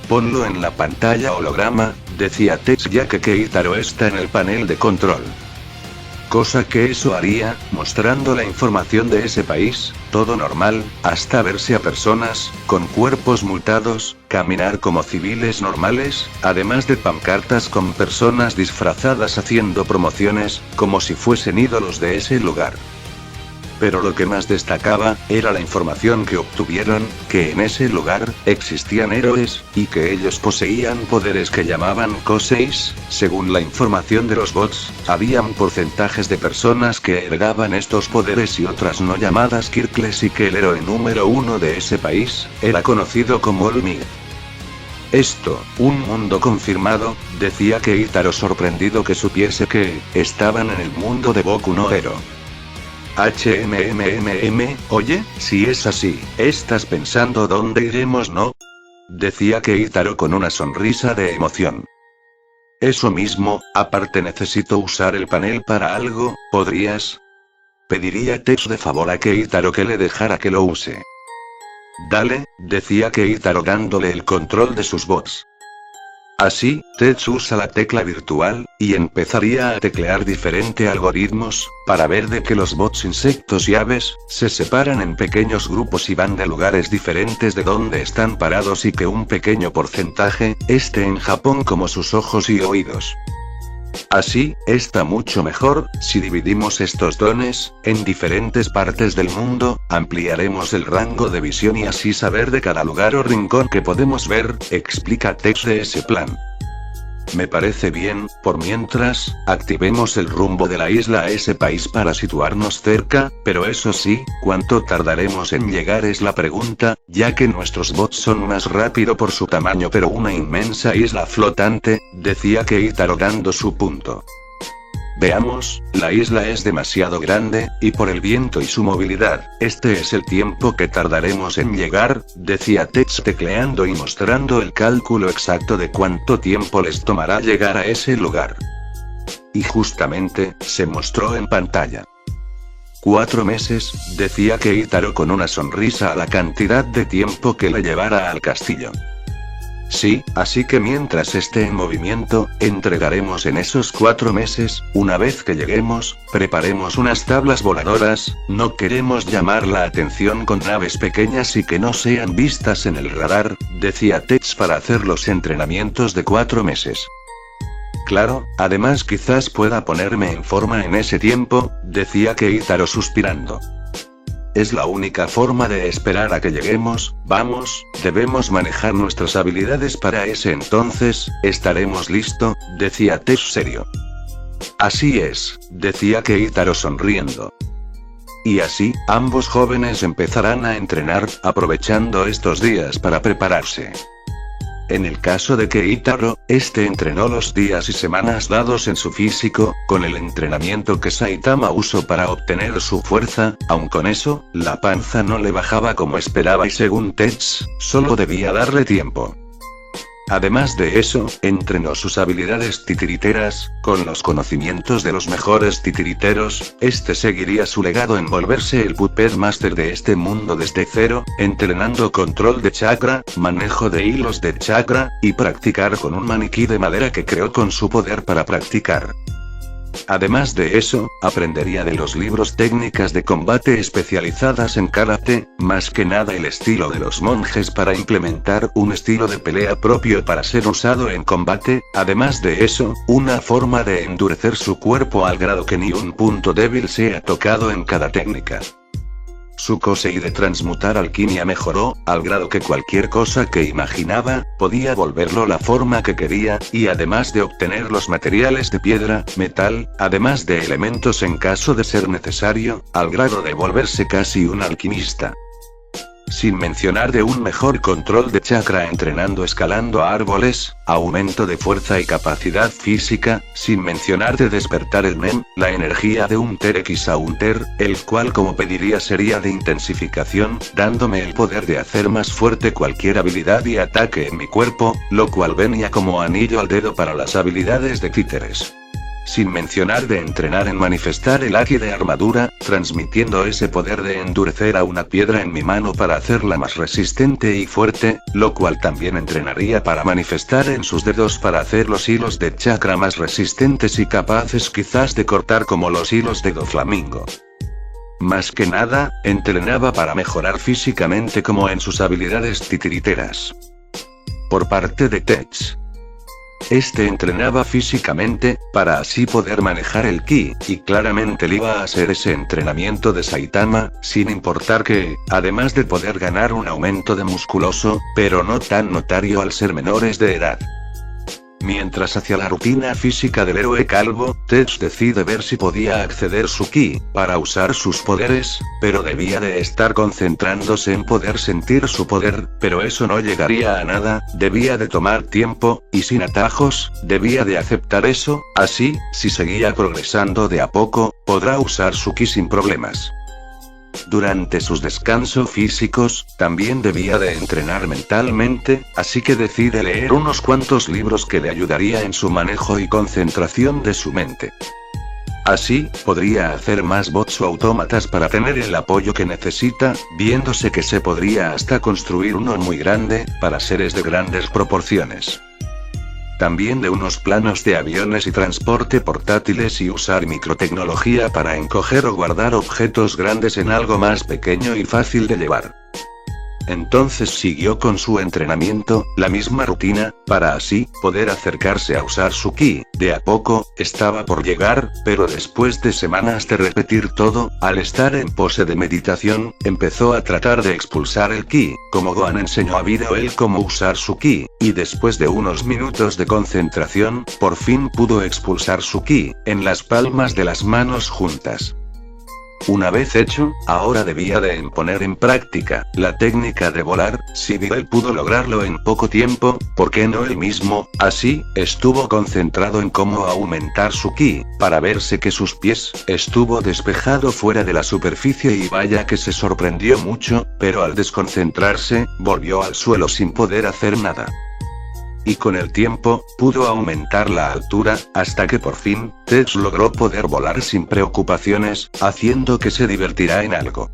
Ponlo en la pantalla holograma, decía Tex ya que Keitaro está en el panel de control. Cosa que eso haría, mostrando la información de ese país, todo normal, hasta verse a personas, con cuerpos mutados, caminar como civiles normales, además de pancartas con personas disfrazadas haciendo promociones, como si fuesen ídolos de ese lugar. Pero lo que más destacaba, era la información que obtuvieron, que en ese lugar, existían héroes, y que ellos poseían poderes que llamaban Koseis. Según la información de los bots, habían porcentajes de personas que heredaban estos poderes y otras no llamadas Kirkles y que el héroe número 1 de ese país, era conocido como Olmig. Esto, un mundo confirmado, decía Keitaro sorprendido que supiese que, estaban en el mundo de Boku no Hero. Oye, si es así, ¿estás pensando dónde iremos, no? Decía Keitaro con una sonrisa de emoción. Eso mismo, aparte necesito usar el panel para algo, ¿podrías? Pediría Tex de favor a Keitaro que le dejara que lo use. Dale, decía Keitaro dándole el control de sus bots. Así, Tex usa la tecla virtual, y empezaría a teclear diferentes algoritmos, para ver de que los bots insectos y aves, se separan en pequeños grupos y van de lugares diferentes de donde están parados y que un pequeño porcentaje, esté en Japón como sus ojos y oídos. Así, está mucho mejor, si dividimos estos dones, en diferentes partes del mundo, ampliaremos el rango de visión y así saber de cada lugar o rincón que podemos ver, explica Tex de ese plan. Me parece bien, por mientras, activemos el rumbo de la isla a ese país para situarnos cerca, pero eso sí, ¿cuánto tardaremos en llegar es la pregunta, ya que nuestros bots son más rápido por su tamaño pero una inmensa isla flotante, decía Keitaro dando su punto. Veamos, la isla es demasiado grande, y por el viento y su movilidad, este es el tiempo que tardaremos en llegar, decía Tex tecleando y mostrando el cálculo exacto de cuánto tiempo les tomará llegar a ese lugar. Y justamente, se mostró en pantalla. 4 meses, decía Keitaro con una sonrisa a la cantidad de tiempo que le llevara al castillo. Sí, así que mientras esté en movimiento, entregaremos en esos 4 meses, una vez que lleguemos, preparemos unas tablas voladoras, no queremos llamar la atención con naves pequeñas y que no sean vistas en el radar, decía Tex para hacer los entrenamientos de 4 meses. Claro, además quizás pueda ponerme en forma en ese tiempo, decía Keitaro suspirando. es la única forma de esperar a que lleguemos, vamos, debemos manejar nuestras habilidades para ese entonces, estaremos listo, decía Tesh serio. Así es, decía Keitaro sonriendo. Y así, ambos jóvenes empezarán a entrenar, aprovechando estos días para prepararse. En el caso de Keitaro, este entrenó los días y semanas dados en su físico, con el entrenamiento que Saitama usó para obtener su fuerza, aun con eso, la panza no le bajaba como esperaba y según Tetsu, solo debía darle tiempo. Además de eso, entrenó sus habilidades titiriteras, con los conocimientos de los mejores titiriteros, este seguiría su legado en volverse el Puppet Master de este mundo desde cero, entrenando control de chakra, manejo de hilos de chakra, y practicar con un maniquí de madera que creó con su poder para practicar. Además de eso, aprendería de los libros técnicas de combate especializadas en karate, más que nada el estilo de los monjes para implementar un estilo de pelea propio para ser usado en combate, además de eso, una forma de endurecer su cuerpo al grado que ni un punto débil sea tocado en cada técnica. Su Kosei de transmutar alquimia mejoró, al grado que cualquier cosa que imaginaba, podía volverlo la forma que quería, y además de obtener los materiales de piedra, metal, además de elementos en caso de ser necesario, al grado de volverse casi un alquimista. Sin mencionar de un mejor control de chakra entrenando escalando a árboles, aumento de fuerza y capacidad física, sin mencionar de despertar el Nen, la energía de un Ter-X a un Ter, el cual como pediría sería de intensificación, dándome el poder de hacer más fuerte cualquier habilidad y ataque en mi cuerpo, lo cual venía como anillo al dedo para las habilidades de títeres. Sin mencionar de entrenar en manifestar el Haki de armadura, transmitiendo ese poder de endurecer a una piedra en mi mano para hacerla más resistente y fuerte, lo cual también entrenaría para manifestar en sus dedos para hacer los hilos de chakra más resistentes y capaces quizás de cortar como los hilos de Doflamingo. Más que nada, entrenaba para mejorar físicamente como en sus habilidades titiriteras. Por parte de Tetsu. Este entrenaba físicamente, para así poder manejar el ki, y claramente le iba a hacer ese entrenamiento de Saitama, sin importar que, además de poder ganar un aumento de musculoso, pero no tan notario al ser menores de edad. Mientras hacia la rutina física del héroe calvo, Tetsu decide ver si podía acceder su ki, para usar sus poderes, pero debía de estar concentrándose en poder sentir su poder, pero eso no llegaría a nada, debía de tomar tiempo, y sin atajos, debía de aceptar eso, así, si seguía progresando de a poco, podrá usar su ki sin problemas. Durante sus descansos físicos, también debía de entrenar mentalmente, así que decide leer unos cuantos libros que le ayudaría en su manejo y concentración de su mente. Así, podría hacer más bots o autómatas para tener el apoyo que necesita, viéndose que se podría hasta construir uno muy grande, para seres de grandes proporciones. También de unos planos de aviones y transporte portátiles y usar microtecnología para encoger o guardar objetos grandes en algo más pequeño y fácil de llevar. Entonces siguió con su entrenamiento, la misma rutina, para así, poder acercarse a usar su ki, de a poco, estaba por llegar, pero después de semanas de repetir todo, al estar en pose de meditación, empezó a tratar de expulsar el ki, como Gohan enseñó a Videl él cómo usar su ki, y después de unos minutos de concentración, por fin pudo expulsar su ki, en las palmas de las manos juntas. Una vez hecho, ahora debía de poner en práctica la técnica de volar. Si Videl pudo lograrlo en poco tiempo, ¿por qué no él mismo? Así, estuvo concentrado en cómo aumentar su ki, para verse que sus pies estuvo despejado fuera de la superficie y vaya que se sorprendió mucho, pero al desconcentrarse, volvió al suelo sin poder hacer nada. Y con el tiempo, pudo aumentar la altura, hasta que por fin, Tetsu logró poder volar sin preocupaciones, haciendo que se divertirá en algo.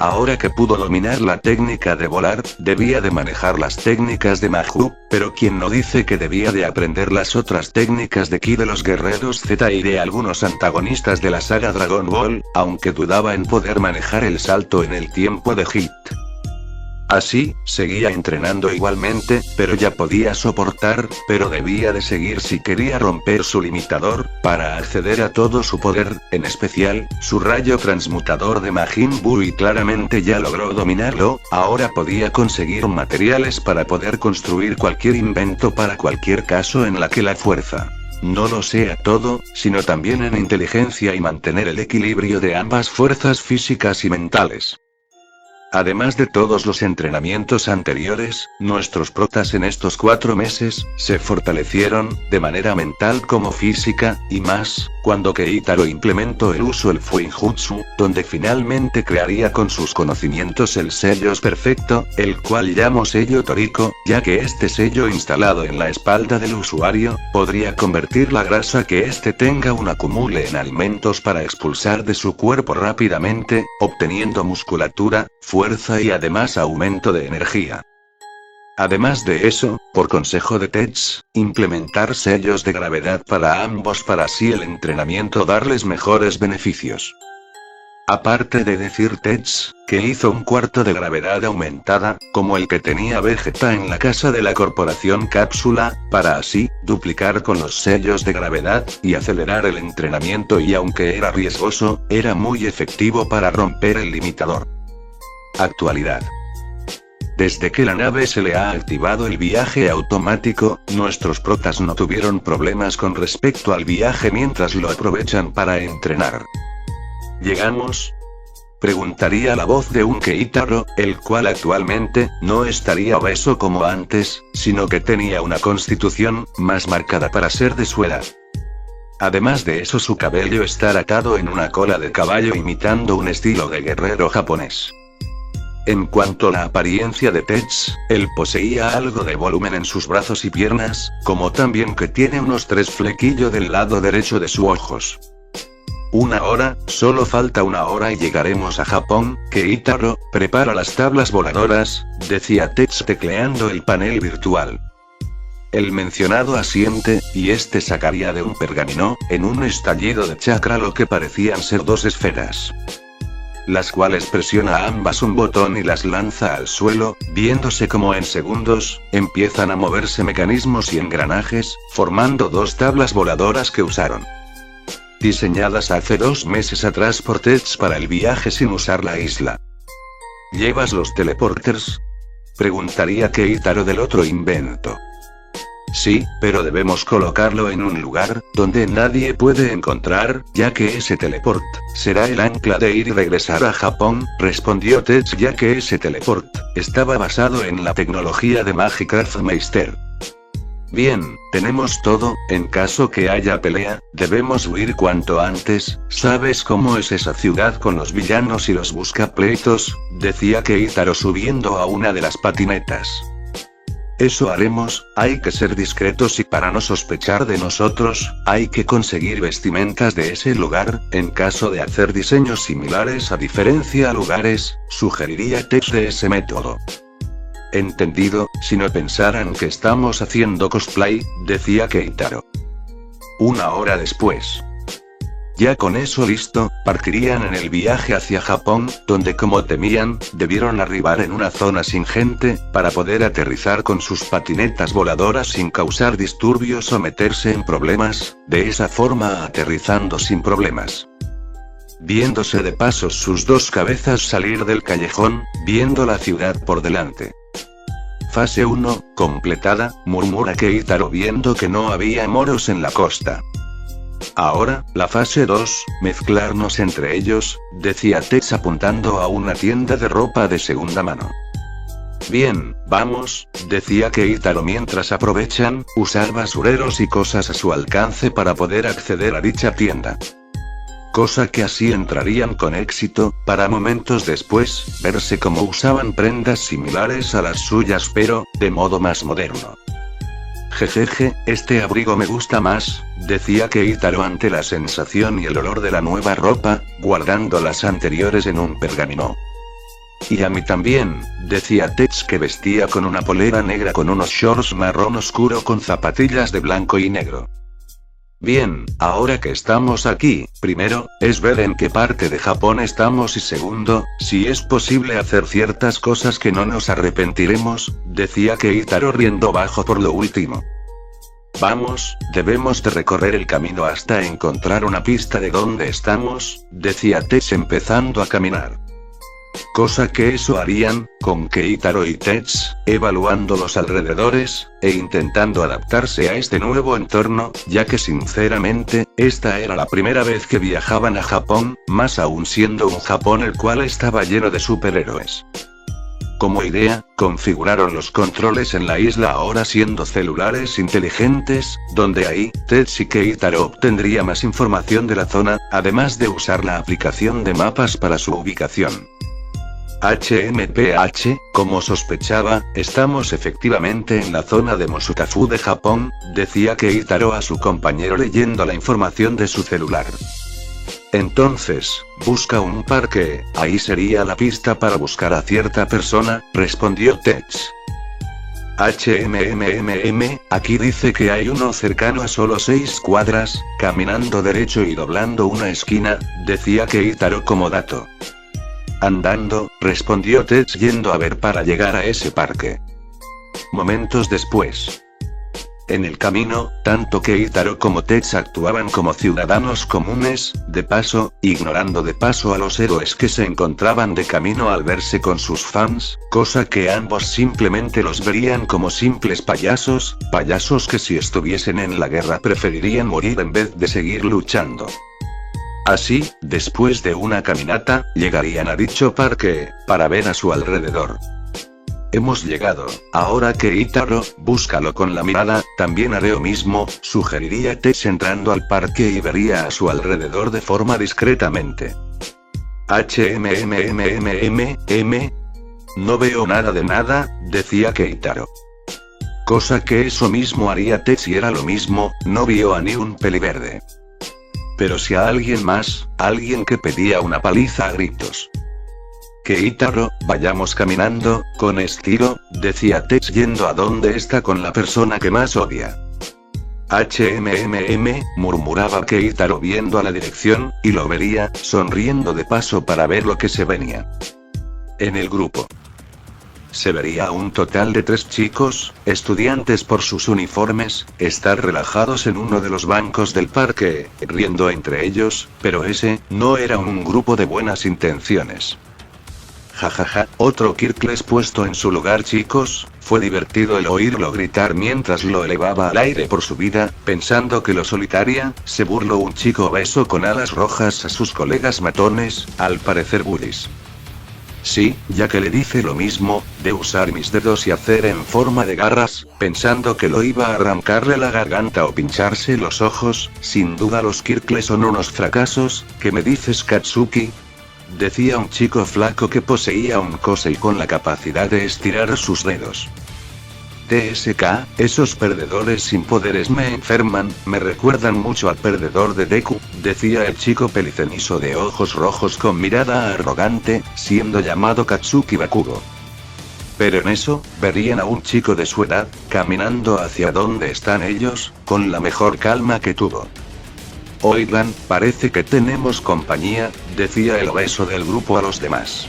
Ahora que pudo dominar la técnica de volar, debía de manejar las técnicas de Mahou, pero quien no dice que debía de aprender las otras técnicas de ki de los guerreros Z y de algunos antagonistas de la saga Dragon Ball, aunque dudaba en poder manejar el salto en el tiempo de Hit. Así, seguía entrenando igualmente, pero ya podía soportar, pero debía de seguir si quería romper su limitador, para acceder a todo su poder, en especial, su rayo transmutador de Majin Buu, y claramente ya logró dominarlo. Ahora podía conseguir materiales para poder construir cualquier invento para cualquier caso en la que la fuerza no lo sea todo, sino también en inteligencia y mantener el equilibrio de ambas fuerzas físicas y mentales. Además de todos los entrenamientos anteriores, nuestros protas en estos 4 meses, se fortalecieron, de manera mental como física, y más, cuando Keitaro implementó el uso el Fuinjutsu, donde finalmente crearía con sus conocimientos el sello perfecto, el cual llamo sello Toriko, ya que este sello instalado en la espalda del usuario, podría convertir la grasa que éste tenga un acumule en alimentos para expulsar de su cuerpo rápidamente, obteniendo musculatura, fuerza y además aumento de energía. Además de eso, por consejo de Tetsu, implementar sellos de gravedad para ambos para así el entrenamiento darles mejores beneficios. Aparte de decir Tetsu, que hizo un cuarto de gravedad aumentada, como el que tenía Vegeta en la casa de la corporación Cápsula, para así, duplicar con los sellos de gravedad, y acelerar el entrenamiento, y aunque era riesgoso, era muy efectivo para romper el limitador. Actualidad. Desde que la nave se le ha activado el viaje automático, nuestros protas no tuvieron problemas con respecto al viaje mientras lo aprovechan para entrenar. ¿Llegamos? Preguntaría la voz de un Keitaro, el cual actualmente, no estaría obeso como antes, sino que tenía una constitución, más marcada para ser de su edad. Además de eso su cabello está atado en una cola de caballo imitando un estilo de guerrero japonés. En cuanto a la apariencia de Tetsu, él poseía algo de volumen en sus brazos y piernas, como también que tiene unos 3 flequillos del lado derecho de sus ojos. 1 hora, solo falta 1 hora y llegaremos a Japón. Keitaro, prepara las tablas voladoras, decía Tetsu tecleando el panel virtual. El mencionado asiente, y este sacaría de un pergamino, en un estallido de chakra lo que parecían ser 2 esferas. Las cuales presiona ambas un botón y las lanza al suelo, viéndose como en segundos, empiezan a moverse mecanismos y engranajes, formando 2 tablas voladoras que usaron. Diseñadas hace 2 meses atrás por Tetsu para el viaje sin usar la isla. ¿Llevas los teleporters? Preguntaría Keitaro del otro invento. Sí, pero debemos colocarlo en un lugar, donde nadie puede encontrar, ya que ese teleport, será el ancla de ir y regresar a Japón, respondió Tetsu, ya que ese teleport, estaba basado en la tecnología de Magicraft Meister. Bien, tenemos todo, en caso que haya pelea, debemos huir cuanto antes. ¿Sabes cómo es esa ciudad con los villanos y los buscapleitos? Decía Keitaro subiendo a una de las patinetas. Eso haremos, hay que ser discretos y para no sospechar de nosotros, hay que conseguir vestimentas de ese lugar, en caso de hacer diseños similares a diferencia lugares, sugeriría Tetsu de ese método. Entendido, si no pensaran que estamos haciendo cosplay, decía Keitaro. 1 hora después. Ya con eso listo, partirían en el viaje hacia Japón, donde como temían, debieron arribar en una zona sin gente, para poder aterrizar con sus patinetas voladoras sin causar disturbios o meterse en problemas, de esa forma aterrizando sin problemas. Viéndose de paso sus 2 cabezas salir del callejón, viendo la ciudad por delante. Fase 1, completada, murmura Keitaro viendo que no había moros en la costa. Ahora, la fase 2, mezclarnos entre ellos, decía Tetsu apuntando a una tienda de ropa de segunda mano. Bien, vamos, decía Keitaro mientras aprovechan, usar basureros y cosas a su alcance para poder acceder a dicha tienda. Cosa que así entrarían con éxito, para momentos después, verse como usaban prendas similares a las suyas pero, de modo más moderno. Jejeje, este abrigo me gusta más, decía Keitaro ante la sensación y el olor de la nueva ropa, guardando las anteriores en un pergamino. Y a mí también, decía Tetsu que vestía con una polera negra con unos shorts marrón oscuro con zapatillas de blanco y negro. Bien, ahora que estamos aquí, primero, es ver en qué parte de Japón estamos y segundo, si es posible hacer ciertas cosas que no nos arrepentiremos, decía Keitaro riendo bajo por lo último. Vamos, debemos de recorrer el camino hasta encontrar una pista de dónde estamos, decía Tetsu empezando a caminar. Cosa que eso harían, con Keitaro y Tetsu, evaluando los alrededores, e intentando adaptarse a este nuevo entorno, ya que sinceramente, esta era la primera vez que viajaban a Japón, más aún siendo un Japón el cual estaba lleno de superhéroes. Como idea, configuraron los controles en la isla ahora siendo celulares inteligentes, donde ahí, Tetsu y Keitaro obtendría más información de la zona, además de usar la aplicación de mapas para su ubicación. HMPH, como sospechaba, estamos efectivamente en la zona de Mosutafu de Japón, decía Keitaro a su compañero leyendo la información de su celular. Entonces, busca un parque, ahí sería la pista para buscar a cierta persona, respondió Tetsu. Aquí dice que hay uno cercano a solo 6 cuadras, caminando derecho y doblando una esquina, decía Keitaro como dato. Andando, respondió Tetsu yendo a ver para llegar a ese parque. Momentos después. En el camino, tanto Keitaro como Tetsu actuaban como ciudadanos comunes, de paso, ignorando de paso a los héroes que se encontraban de camino al verse con sus fans, cosa que ambos simplemente los verían como simples payasos que si estuviesen en la guerra preferirían morir en vez de seguir luchando. Así, después de una caminata, llegarían a dicho parque, para ver a su alrededor. Hemos llegado, ahora Keitaro, búscalo con la mirada, también haré lo mismo, sugeriría Tetsu entrando al parque y vería a su alrededor de forma discretamente. No veo nada de nada, decía Keitaro. Cosa que eso mismo haría Tetsu y era lo mismo, no vio a ni un peliverde. Pero si a alguien más, alguien que pedía una paliza a gritos. Keitaro, vayamos caminando, con estilo, decía Tetsu yendo a donde está con la persona que más odia. Murmuraba Keitaro viendo a la dirección, y lo vería, sonriendo de paso para ver lo que se venía. En el grupo. Se vería a un total de 3 chicos, estudiantes por sus uniformes, estar relajados en uno de los bancos del parque, riendo entre ellos, pero ese, no era un grupo de buenas intenciones. Jajaja, otro Kirkles puesto en su lugar chicos, fue divertido el oírlo gritar mientras lo elevaba al aire por su vida, pensando que lo solitaria, se burló un chico obeso con alas rojas a sus colegas matones, al parecer bullies. Sí, ya que le dice lo mismo, de usar mis dedos y hacer en forma de garras, pensando que lo iba a arrancarle la garganta o pincharse los ojos, sin duda los Kirkles son unos fracasos, ¿qué me dices Katsuki? Decía un chico flaco que poseía un kosei con la capacidad de estirar sus dedos. TSK, esos perdedores sin poderes me enferman, me recuerdan mucho al perdedor de Deku, decía el chico pelicenizo de ojos rojos con mirada arrogante, siendo llamado Katsuki Bakugo. Pero en eso, verían a un chico de su edad, caminando hacia donde están ellos, con la mejor calma que tuvo. Oigan, parece que tenemos compañía, decía el obeso del grupo a los demás.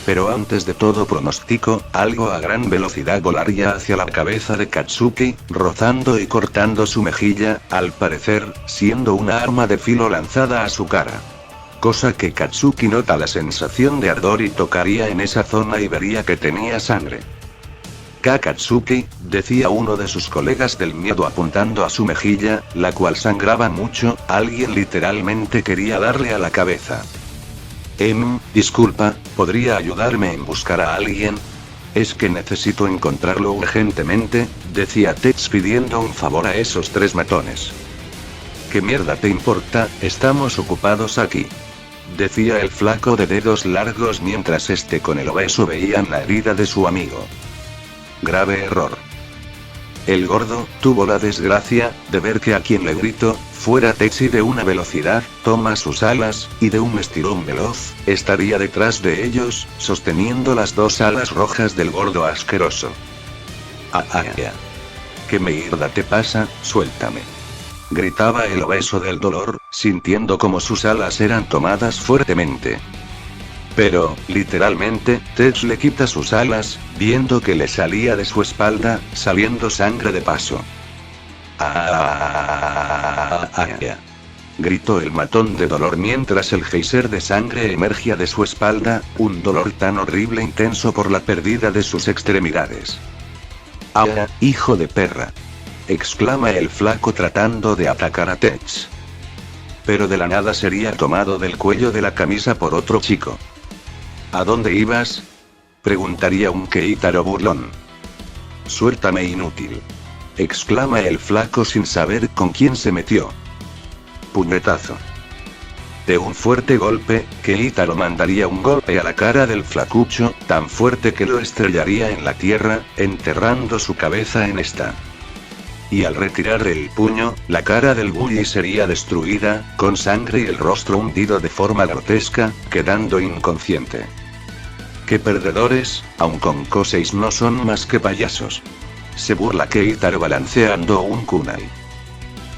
Pero antes de todo pronostico, algo a gran velocidad volaría hacia la cabeza de Katsuki, rozando y cortando su mejilla, al parecer, siendo una arma de filo lanzada a su cara. Cosa que Katsuki nota la sensación de ardor y tocaría en esa zona y vería que tenía sangre. Katsuki, decía uno de sus colegas del miedo apuntando a su mejilla, la cual sangraba mucho, alguien literalmente quería darle a la cabeza. Disculpa, ¿podría ayudarme en buscar a alguien? Es que necesito encontrarlo urgentemente, decía Tetsu pidiendo un favor a esos 3 matones. ¿Qué mierda te importa? Estamos ocupados aquí. Decía el flaco de dedos largos mientras con el obeso veían la herida de su amigo. Grave error. El gordo tuvo la desgracia de ver que a quien le gritó, fuera Tetsu de una velocidad, toma sus alas, y de un estirón veloz, estaría detrás de ellos, sosteniendo las 2 alas rojas del gordo asqueroso. ¿Qué mierda te pasa? Suéltame. Gritaba el obeso del dolor, sintiendo como sus alas eran tomadas fuertemente. Pero, literalmente, Tetch le quita sus alas, viendo que le salía de su espalda, saliendo sangre de paso. Gritó el matón de dolor mientras el geyser de sangre emergía de su espalda, un dolor tan horrible intenso por la pérdida de sus extremidades. ¡Ah, hijo de perra! Exclama el flaco tratando de atacar a Tetch. Pero de la nada sería tomado del cuello de la camisa por otro chico. ¿A dónde ibas? Preguntaría un Keitaro burlón. Suéltame, inútil. Exclama el flaco sin saber con quién se metió. Puñetazo. De un fuerte golpe, Keitaro mandaría un golpe a la cara del flacucho, tan fuerte que lo estrellaría en la tierra, enterrando su cabeza en esta. Y al retirar el puño, la cara del bully sería destruida, con sangre y el rostro hundido de forma grotesca, quedando inconsciente. ¡Qué perdedores! Aun con Koseis no son más que payasos. Se burla Keitaro balanceando un kunai.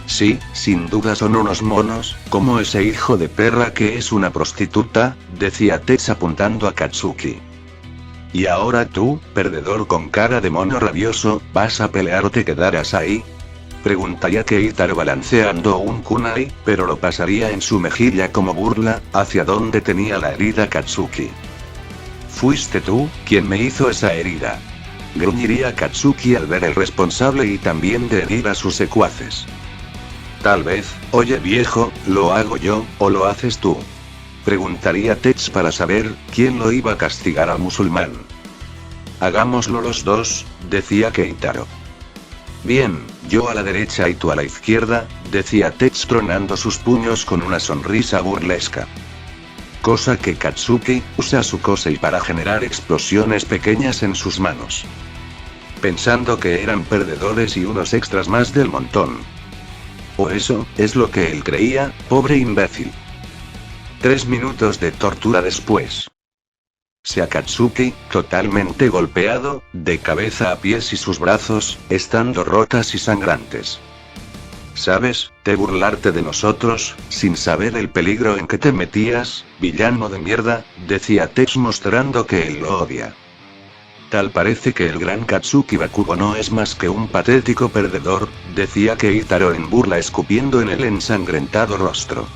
Sí, sin duda son unos monos, como ese hijo de perra que es una prostituta, decía Tetch apuntando a Katsuki. ¿Y ahora tú, perdedor con cara de mono rabioso, vas a pelear o te quedarás ahí? Preguntaría Keitaro balanceando un kunai, pero lo pasaría en su mejilla como burla, hacia donde tenía la herida Katsuki. ¿Fuiste tú quien me hizo esa herida? Gruñiría Katsuki al ver el responsable y también de herir a sus secuaces. Tal vez, oye viejo, ¿lo hago yo, o lo haces tú? Preguntaría Tetch para saber quién lo iba a castigar al musulmán. Hagámoslo los dos, decía Keitaro. Bien, yo a la derecha y tú a la izquierda, decía Tetch tronando sus puños con una sonrisa burlesca. Cosa que Katsuki usa su Kosei para generar explosiones pequeñas en sus manos. Pensando que eran perdedores y unos extras más del montón. O eso es lo que él creía, pobre imbécil. 3 minutos de tortura después. Katsuki, totalmente golpeado, de cabeza a pies y sus brazos, estando rotas y sangrantes. ¿Sabes? Te burlarte de nosotros, sin saber el peligro en que te metías, villano de mierda, decía Tetch mostrando que él lo odia. Tal parece que el gran Katsuki Bakugo no es más que un patético perdedor, decía Keitaro en burla escupiendo en el ensangrentado rostro.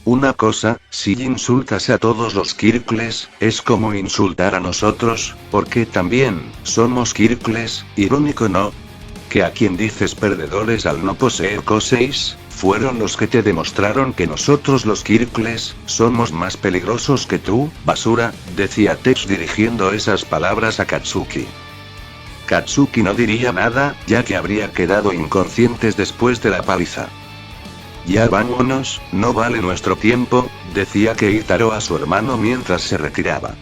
Una cosa, si insultas a todos los Kirkles, es como insultar a nosotros, porque también somos Kirkles, irónico ¿no? Que a quien dices perdedores al no poseer Koseis, fueron los que te demostraron que nosotros los Kirkles, somos más peligrosos que tú, basura, decía Tetch dirigiendo esas palabras a Katsuki. Katsuki no diría nada, ya que habría quedado inconscientes después de la paliza. Ya vámonos, no vale nuestro tiempo, decía Keitaro a su hermano mientras se retiraba.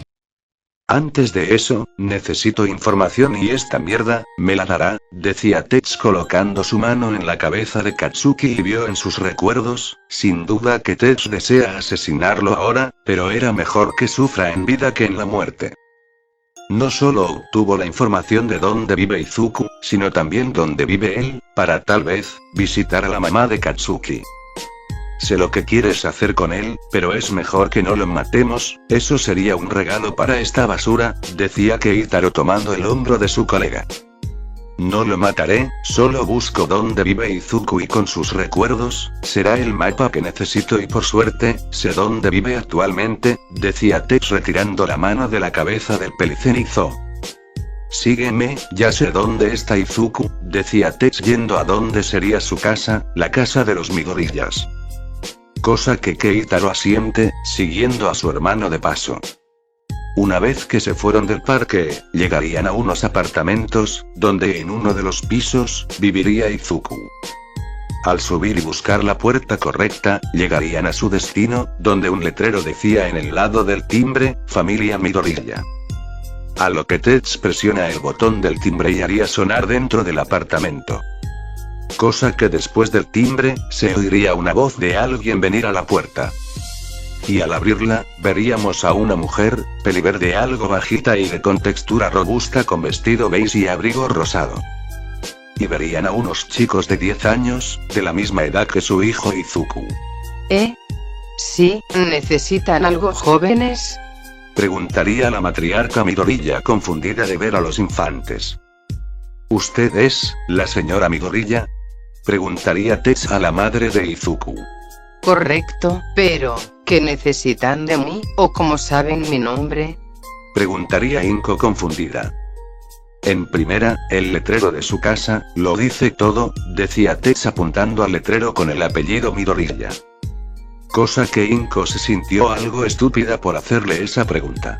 Antes de eso, necesito información y esta mierda, me la dará, decía Tetch colocando su mano en la cabeza de Katsuki y vio en sus recuerdos, sin duda que Tetch desea asesinarlo ahora, pero era mejor que sufra en vida que en la muerte. No solo obtuvo la información de dónde vive Izuku, sino también dónde vive él, para tal vez, visitar a la mamá de Katsuki. Sé lo que quieres hacer con él, pero es mejor que no lo matemos, eso sería un regalo para esta basura, decía Keitaro tomando el hombro de su colega. No lo mataré, solo busco dónde vive Izuku y con sus recuerdos, será el mapa que necesito y por suerte, sé dónde vive actualmente, decía Tetch retirando la mano de la cabeza del pelicenizo. Sígueme, ya sé dónde está Izuku, decía Tetch yendo a dónde sería su casa, la casa de los Midorillas. Cosa que Keitaro asiente, siguiendo a su hermano de paso. Una vez que se fueron del parque, llegarían a unos apartamentos, donde en uno de los pisos, viviría Izuku. Al subir y buscar la puerta correcta, llegarían a su destino, donde un letrero decía en el lado del timbre, Familia Midoriya. A lo que Tetch presiona el botón del timbre y haría sonar dentro del apartamento. Cosa que después del timbre, se oiría una voz de alguien venir a la puerta. Y al abrirla, veríamos a una mujer, peliverde algo bajita y de contextura robusta con vestido beige y abrigo rosado. y verían a unos chicos de 10 años, de la misma edad que su hijo Izuku. Sí, ¿necesitan algo jóvenes? Preguntaría la matriarca Midoriya confundida de ver a los infantes. ¿Usted es la señora Midoriya? Preguntaría Tetsu a la madre de Izuku. Correcto, pero, ¿qué necesitan de mí, o cómo saben mi nombre? Preguntaría Inko confundida. En primera, el letrero de su casa, lo dice todo, decía Tetsu apuntando al letrero con el apellido Midoriya. Cosa que Inko se sintió algo estúpida por hacerle esa pregunta.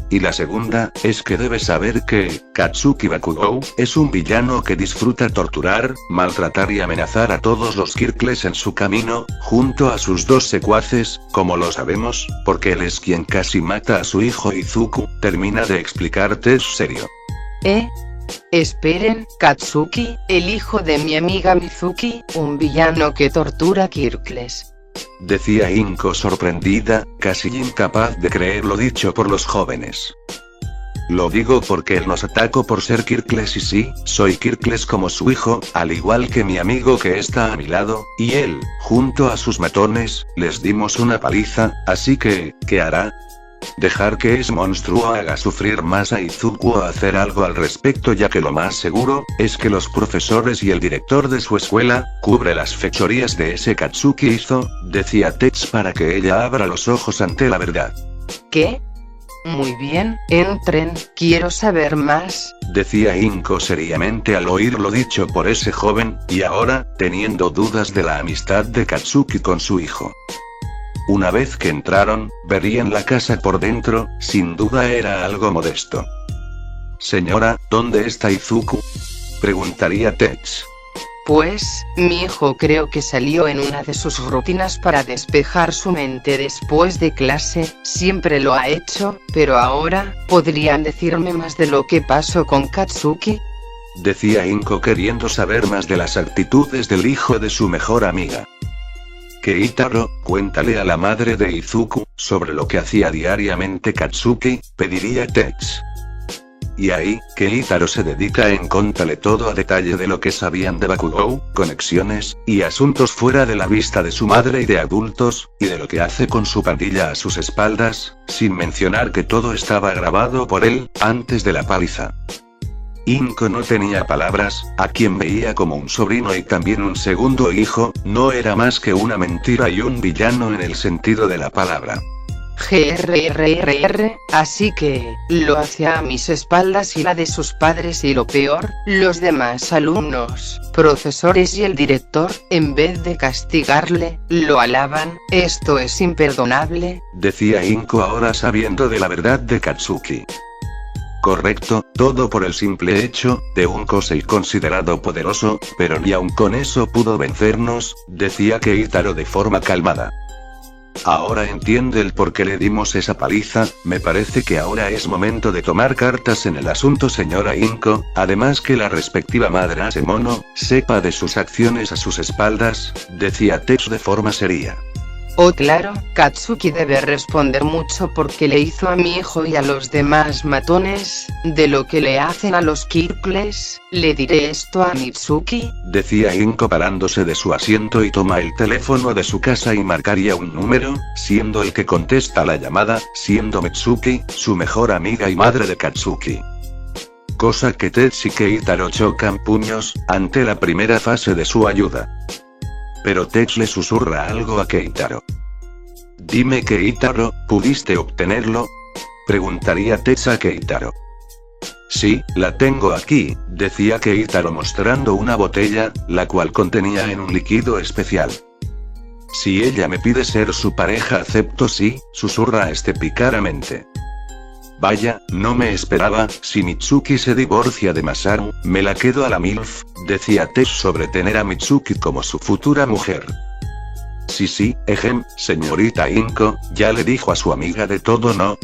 Y la segunda, es que debe saber que, Katsuki Bakugou, es un villano que disfruta torturar, maltratar y amenazar a todos los Kirkles en su camino, junto a sus dos secuaces, como lo sabemos, porque él es quien casi mata a su hijo Izuku, termina de explicar Tetsu serio. Esperen, Katsuki, el hijo de mi amiga Mizuki, un villano que tortura Kirkles. Decía Inko sorprendida, casi incapaz de creer lo dicho por los jóvenes. Lo digo porque él nos atacó por ser Kirkles y sí, soy Kirkles como su hijo, al igual que mi amigo que está a mi lado, y él, junto a sus matones, les dimos una paliza, así que, ¿qué hará? ¿Dejar que ese monstruo haga sufrir más a Izuku o hacer algo al respecto, ya que lo más seguro, es que los profesores y el director de su escuela, cubre las fechorías de ese Katsuki hizo, decía Tetsu para que ella abra los ojos ante la verdad. ¿Qué? Muy bien, entren, quiero saber más, decía Inko seriamente al oír lo dicho por ese joven, y ahora, teniendo dudas de la amistad de Katsuki con su hijo. Una vez que entraron, verían la casa por dentro, sin duda era algo modesto. Señora, ¿dónde está Izuku? Preguntaría Tetsu. Pues, mi hijo creo que salió en una de sus rutinas para despejar su mente después de clase, siempre lo ha hecho, pero ahora, ¿podrían decirme más de lo que pasó con Katsuki? Decía Inko queriendo saber más de las actitudes del hijo de su mejor amiga. Keitaro, cuéntale a la madre de Izuku, sobre lo que hacía diariamente Katsuki, pediría Tetsu. Y ahí, Keitaro se dedica en contarle todo a detalle de lo que sabían de Bakugou, conexiones, y asuntos fuera de la vista de su madre y de adultos, y de lo que hace con su pandilla a sus espaldas, sin mencionar que todo estaba grabado por él, antes de la paliza. Inko no tenía palabras, a quien veía como un sobrino y también un segundo hijo, no era más que una mentira y un villano en el sentido de la palabra. Así que, lo hacía a mis espaldas y la de sus padres y lo peor, los demás alumnos, profesores y el director, en vez de castigarle, lo alaban, esto es imperdonable, decía Inko ahora sabiendo de la verdad de Katsuki. Correcto, todo por el simple hecho, de un Kosei considerado poderoso, pero ni aun con eso pudo vencernos, decía Keitaro de forma calmada. Ahora entiende el por qué le dimos esa paliza, me parece que ahora es momento de tomar cartas en el asunto señora Inko, además que la respectiva madre Asemono, sepa de sus acciones a sus espaldas, decía Tetsu de forma seria. Oh claro, Katsuki debe responder mucho porque le hizo a mi hijo y a los demás matones, de lo que le hacen a los Kirkles, le diré esto a Mitsuki, decía Inko parándose de su asiento y toma el teléfono de su casa y marcaría un número, siendo el que contesta la llamada, siendo Mitsuki, su mejor amiga y madre de Katsuki. Cosa que Tetsu y Keitaro chocan puños, ante la primera fase de su ayuda. Pero Tetsu le susurra algo a Keitaro. Dime Keitaro, ¿pudiste obtenerlo? Preguntaría Tetsu a Keitaro. Sí, la tengo aquí, decía Keitaro mostrando una botella, la cual contenía en un líquido especial. Si ella me pide ser su pareja acepto sí, susurra pícaramente. Vaya, no me esperaba, si Mitsuki se divorcia de Masaru, me la quedo a la MILF, decía Tetsu sobre tener a Mitsuki como su futura mujer. Sí, señorita Inko, ya le dijo a su amiga de todo ¿no?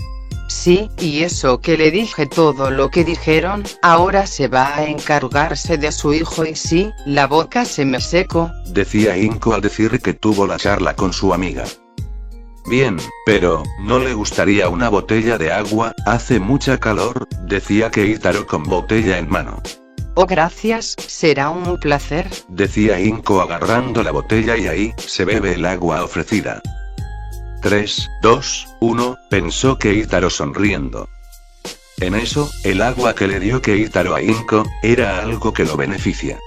Sí, y eso que le dije todo lo que dijeron, ahora se va a encargarse de su hijo y sí, la boca se me secó, decía Inko al decir que tuvo la charla con su amiga. Bien, pero, ¿no le gustaría una botella de agua? Hace mucha calor, decía Keitaro con botella en mano. Oh, gracias, será un placer, decía Inko agarrando la botella y ahí se bebe el agua ofrecida. 3, 2, 1, pensó Keitaro sonriendo. En eso, el agua que le dio Keitaro a Inko, era algo que lo beneficia.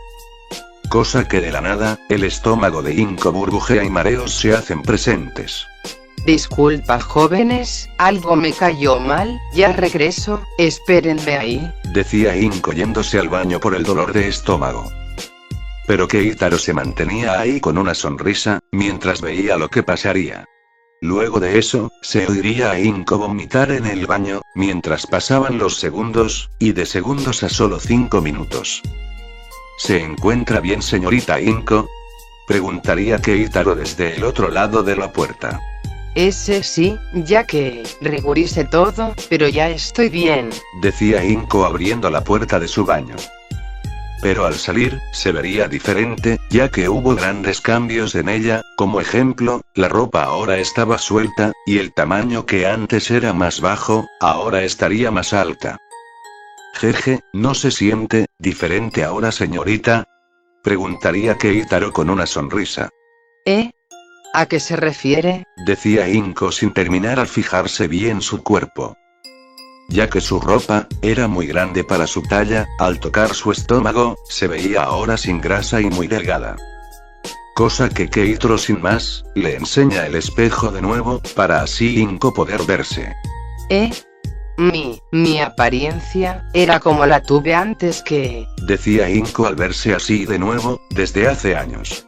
Cosa que de la nada, el estómago de Inko burbujea y mareos se hacen presentes. Disculpa jóvenes, algo me cayó mal, ya regreso, espérenme ahí, decía Inko yéndose al baño por el dolor de estómago. Pero Keitaro se mantenía ahí con una sonrisa, mientras veía lo que pasaría. Luego de eso, se oiría a Inko vomitar en el baño, mientras pasaban los segundos, y de segundos a solo 5 minutos. ¿Se encuentra bien, señorita Inko?, preguntaría Keitaro desde el otro lado de la puerta. Ese sí, ya que reguricé todo, pero ya estoy bien, decía Inko abriendo la puerta de su baño. Pero al salir, se vería diferente, ya que hubo grandes cambios en ella, como ejemplo, la ropa ahora estaba suelta, y el tamaño que antes era más bajo, ahora estaría más alta. Jeje, ¿no se siente diferente ahora, señorita?, preguntaría Keitaro con una sonrisa. ¿A qué se refiere?, decía Inko sin terminar al fijarse bien su cuerpo. Ya que su ropa era muy grande para su talla, al tocar su estómago, se veía ahora sin grasa y muy delgada. Cosa que Keitaro sin más, le enseña el espejo de nuevo, para así Inko poder verse. Mi apariencia, era como la tuve antes que... decía Inko al verse así de nuevo, desde hace años.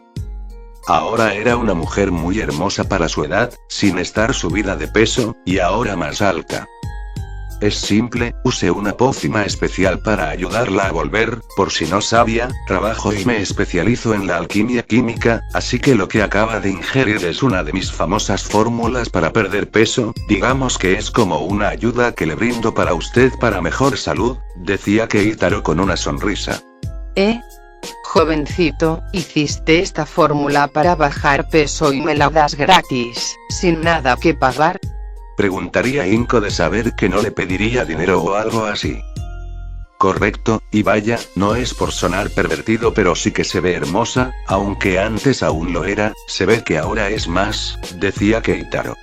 Ahora era una mujer muy hermosa para su edad, sin estar subida de peso, y ahora más alta. Es simple, usé una pócima especial para ayudarla a volver, por si no sabía, trabajo y me especializo en la alquimia química, así que lo que acaba de ingerir es una de mis famosas fórmulas para perder peso, digamos que es como una ayuda que le brindo para usted para mejor salud, decía Keitaro con una sonrisa. Jovencito, hiciste esta fórmula para bajar peso y me la das gratis, sin nada que pagar, preguntaría Inko de saber que no le pediría dinero o algo así. Correcto, y vaya, no es por sonar pervertido pero sí que se ve hermosa, aunque antes aún lo era, se ve que ahora es más, decía Keitaro.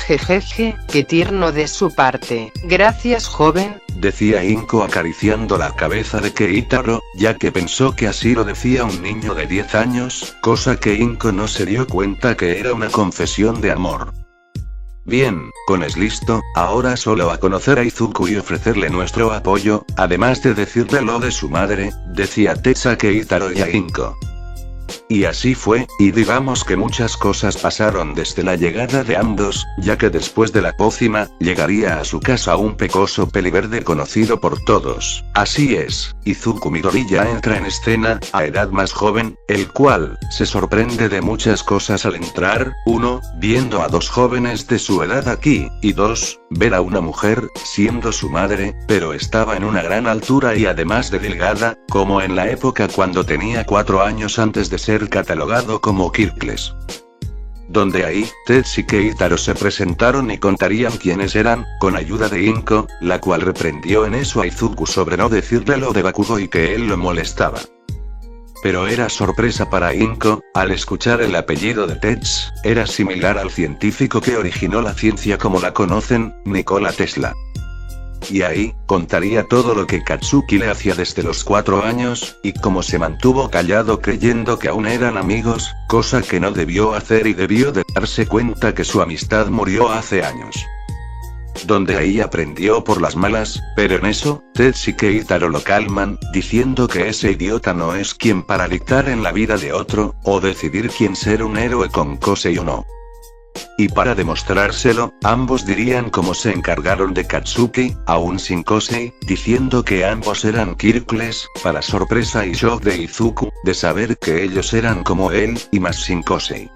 Jejeje, qué tierno de su parte, gracias joven, decía Inko acariciando la cabeza de Keitaro, ya que pensó que así lo decía un niño de 10 años, cosa que Inko no se dio cuenta que era una confesión de amor. Bien, ¿es listo? Ahora solo a conocer a Izuku y ofrecerle nuestro apoyo, además de decirle lo de su madre, decía Tetsu a Keitaro y a Inko. Y así fue, y digamos que muchas cosas pasaron desde la llegada de ambos, ya que después de la pócima, llegaría a su casa un pecoso peliverde conocido por todos. Así es, Izuku Midori ya entra en escena, a edad más joven, el cual, se sorprende de muchas cosas al entrar, 1, viendo a 2 jóvenes de su edad aquí, y 2, ver a una mujer, siendo su madre, pero estaba en una gran altura y además de delgada, como en la época cuando tenía 4 años antes de ser catalogado como Kirkles. Donde ahí, Tetsu y Keitaro se presentaron y contarían quiénes eran, con ayuda de Inko, la cual reprendió en eso a Izuku sobre no decirle lo de Bakugo y que él lo molestaba. Pero era sorpresa para Inko, al escuchar el apellido de Tetsu, era similar al científico que originó la ciencia como la conocen, Nikola Tesla. Y ahí, contaría todo lo que Katsuki le hacía desde los 4 años, y cómo se mantuvo callado creyendo que aún eran amigos, cosa que no debió hacer y debió de darse cuenta que su amistad murió hace años. Donde ahí aprendió por las malas, pero en eso, Tetsu y Keitaro lo calman, diciendo que ese idiota no es quien para dictar en la vida de otro, o decidir quién ser un héroe con Kosei o no. Y para demostrárselo, ambos dirían cómo se encargaron de Katsuki, aún sin Kosei, diciendo que ambos eran Kirkles, para sorpresa y shock de Izuku, de saber que ellos eran como él, y más sin Kosei.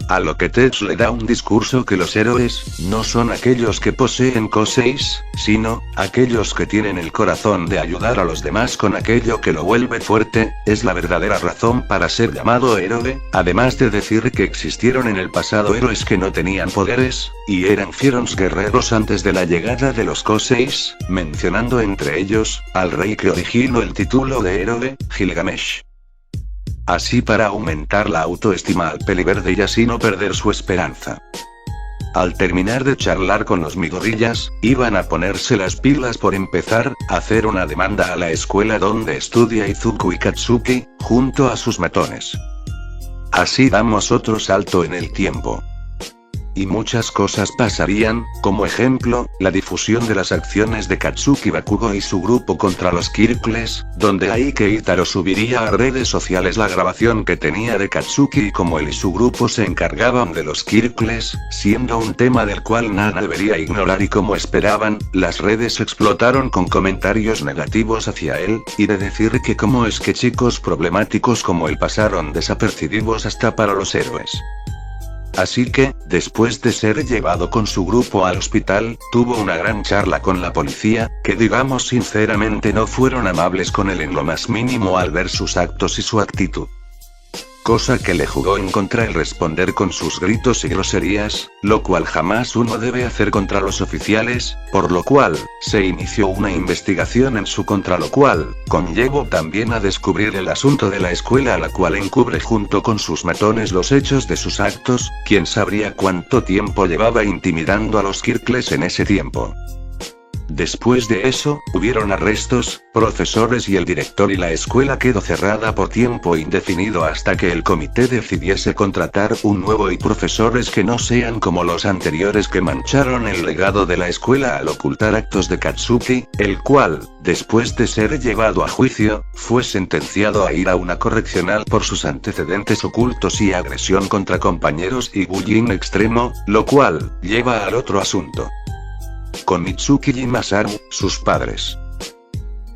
A lo que Tetsu le da un discurso que los héroes no son aquellos que poseen Koseis, sino aquellos que tienen el corazón de ayudar a los demás con aquello que lo vuelve fuerte, es la verdadera razón para ser llamado héroe, además de decir que existieron en el pasado héroes que no tenían poderes, y eran fieros guerreros antes de la llegada de los Koseis, mencionando entre ellos, al rey que originó el título de héroe, Gilgamesh. Así para aumentar la autoestima al peliverde y así no perder su esperanza. Al terminar de charlar con los Midorillas, iban a ponerse las pilas por empezar a hacer una demanda a la escuela donde estudia Izuku y Katsuki, junto a sus matones. Así damos otro salto en el tiempo. Y muchas cosas pasarían, como ejemplo, la difusión de las acciones de Katsuki Bakugo y su grupo contra los Kirkles, donde Aike Itaro subiría a redes sociales la grabación que tenía de Katsuki y como él y su grupo se encargaban de los Kirkles, siendo un tema del cual nada debería ignorar y como esperaban, las redes explotaron con comentarios negativos hacia él, y de decir que cómo es que chicos problemáticos como él pasaron desapercibidos hasta para los héroes. Así que, después de ser llevado con su grupo al hospital, tuvo una gran charla con la policía, que digamos sinceramente no fueron amables con él en lo más mínimo al ver sus actos y su actitud. Cosa que le jugó en contra el responder con sus gritos y groserías, lo cual jamás uno debe hacer contra los oficiales, por lo cual, se inició una investigación en su contra lo cual, conllevó también a descubrir el asunto de la escuela a la cual encubre junto con sus matones los hechos de sus actos, quién sabría cuánto tiempo llevaba intimidando a los Kirkles en ese tiempo. Después de eso, hubieron arrestos, profesores y el director y la escuela quedó cerrada por tiempo indefinido hasta que el comité decidiese contratar un nuevo y profesores que no sean como los anteriores que mancharon el legado de la escuela al ocultar actos de Katsuki, el cual, después de ser llevado a juicio, fue sentenciado a ir a una correccional por sus antecedentes ocultos y agresión contra compañeros y bullying extremo, lo cual, lleva al otro asunto. Con Mitsuki y Masaru, sus padres.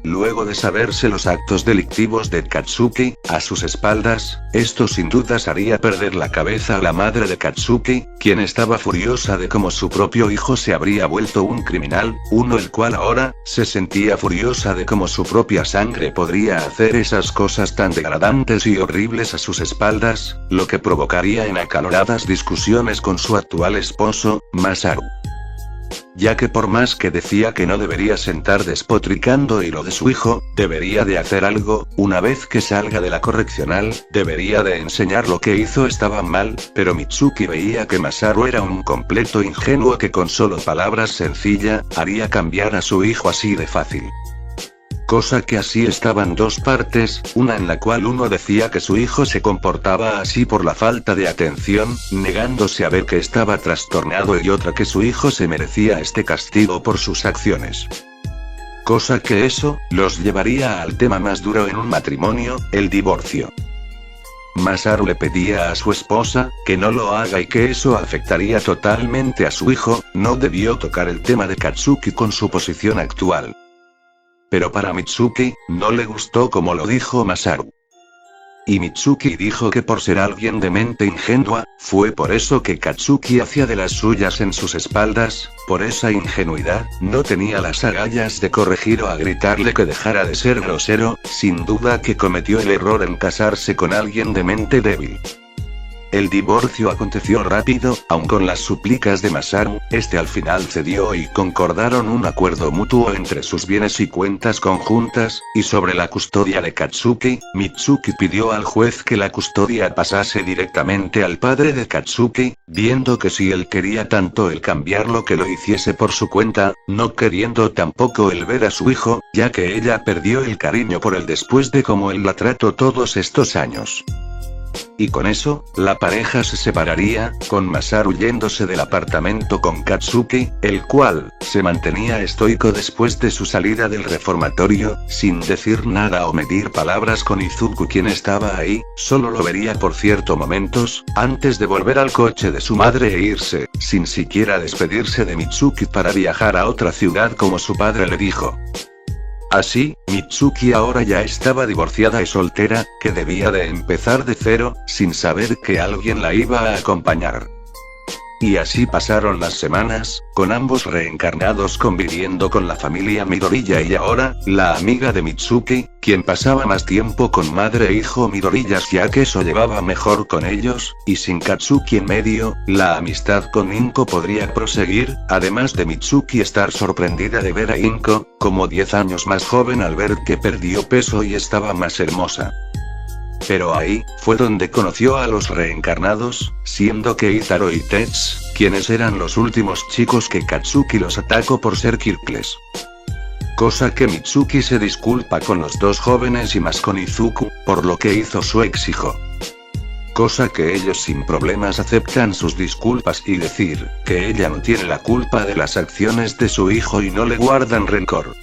Luego de saberse los actos delictivos de Katsuki, a sus espaldas, esto sin dudas haría perder la cabeza a la madre de Katsuki, quien estaba furiosa de cómo su propio hijo se habría vuelto un criminal, uno el cual ahora, se sentía furiosa de cómo su propia sangre podría hacer esas cosas tan degradantes y horribles a sus espaldas, lo que provocaría en acaloradas discusiones con su actual esposo, Masaru. Ya que por más que decía que no debería sentar despotricando y lo de su hijo, debería de hacer algo, una vez que salga de la correccional, debería de enseñar lo que hizo estaba mal, pero Mitsuki veía que Masaru era un completo ingenuo que con solo palabras sencillas, haría cambiar a su hijo así de fácil. Cosa que así estaban dos partes, una en la cual uno decía que su hijo se comportaba así por la falta de atención, negándose a ver que estaba trastornado y otra que su hijo se merecía este castigo por sus acciones. Cosa que eso, los llevaría al tema más duro en un matrimonio, el divorcio. Masaru le pedía a su esposa, que no lo haga y que eso afectaría totalmente a su hijo, no debió tocar el tema de Katsuki con su posición actual. Pero para Mitsuki, no le gustó como lo dijo Masaru. Y Mitsuki dijo que por ser alguien de mente ingenua, fue por eso que Katsuki hacía de las suyas en sus espaldas, por esa ingenuidad, no tenía las agallas de corregir o a gritarle que dejara de ser grosero, sin duda que cometió el error en casarse con alguien de mente débil. El divorcio aconteció rápido, aun con las súplicas de Masaru, este al final cedió y concordaron un acuerdo mutuo entre sus bienes y cuentas conjuntas, y sobre la custodia de Katsuki, Mitsuki pidió al juez que la custodia pasase directamente al padre de Katsuki, viendo que si él quería tanto el cambiarlo que lo hiciese por su cuenta, no queriendo tampoco el ver a su hijo, ya que ella perdió el cariño por él después de cómo él la trató todos estos años. Y con eso, la pareja se separaría, con Masaru yéndose del apartamento con Katsuki, el cual, se mantenía estoico después de su salida del reformatorio, sin decir nada o medir palabras con Izuku quien estaba ahí, solo lo vería por ciertos momentos, antes de volver al coche de su madre e irse, sin siquiera despedirse de Mitsuki para viajar a otra ciudad como su padre le dijo. Así, Mitsuki ahora ya estaba divorciada y soltera, que debía de empezar de cero, sin saber que alguien la iba a acompañar. Y así pasaron las semanas, con ambos reencarnados conviviendo con la familia Midoriya y ahora, la amiga de Mitsuki, quien pasaba más tiempo con madre e hijo Midoriyas ya que eso llevaba mejor con ellos, y sin Katsuki en medio, la amistad con Inko podría proseguir, además de Mitsuki estar sorprendida de ver a Inko, como 10 años más joven al ver que perdió peso y estaba más hermosa. Pero ahí, fue donde conoció a los reencarnados, siendo Keitaro y Tetsu, quienes eran los últimos chicos que Katsuki los atacó por ser Kirkles. Cosa que Mitsuki se disculpa con los dos jóvenes y más con Izuku, por lo que hizo su ex hijo. Cosa que ellos sin problemas aceptan sus disculpas y decir, que ella no tiene la culpa de las acciones de su hijo y no le guardan rencor.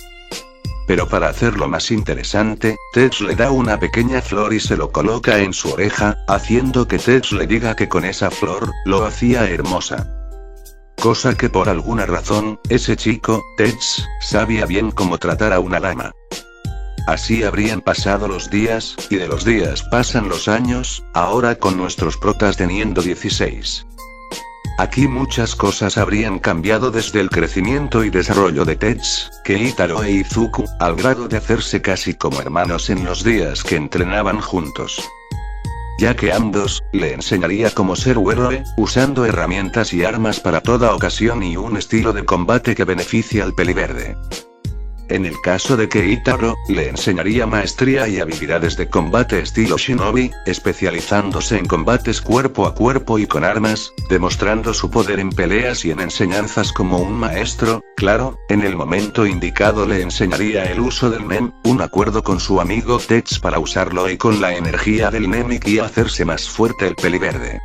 Pero para hacerlo más interesante, Tetsu le da una pequeña flor y se lo coloca en su oreja, haciendo que Tetsu le diga que con esa flor, lo hacía hermosa. Cosa que por alguna razón, ese chico, Tetsu, sabía bien cómo tratar a una dama. Así habrían pasado los días, y de los días pasan los años, ahora con nuestros protas teniendo 16. Aquí muchas cosas habrían cambiado desde el crecimiento y desarrollo de Tetsu, Keitaro e Izuku, al grado de hacerse casi como hermanos en los días que entrenaban juntos. Ya que ambos, le enseñaría cómo ser un héroe, usando herramientas y armas para toda ocasión y un estilo de combate que beneficia al peliverde. En el caso de Keitaro, le enseñaría maestría y habilidades de combate estilo shinobi, especializándose en combates cuerpo a cuerpo y con armas, demostrando su poder en peleas y en enseñanzas como un maestro. Claro, en el momento indicado le enseñaría el uso del Nen, un acuerdo con su amigo Tetsu para usarlo y con la energía del Nemiki hacerse más fuerte el peliverde.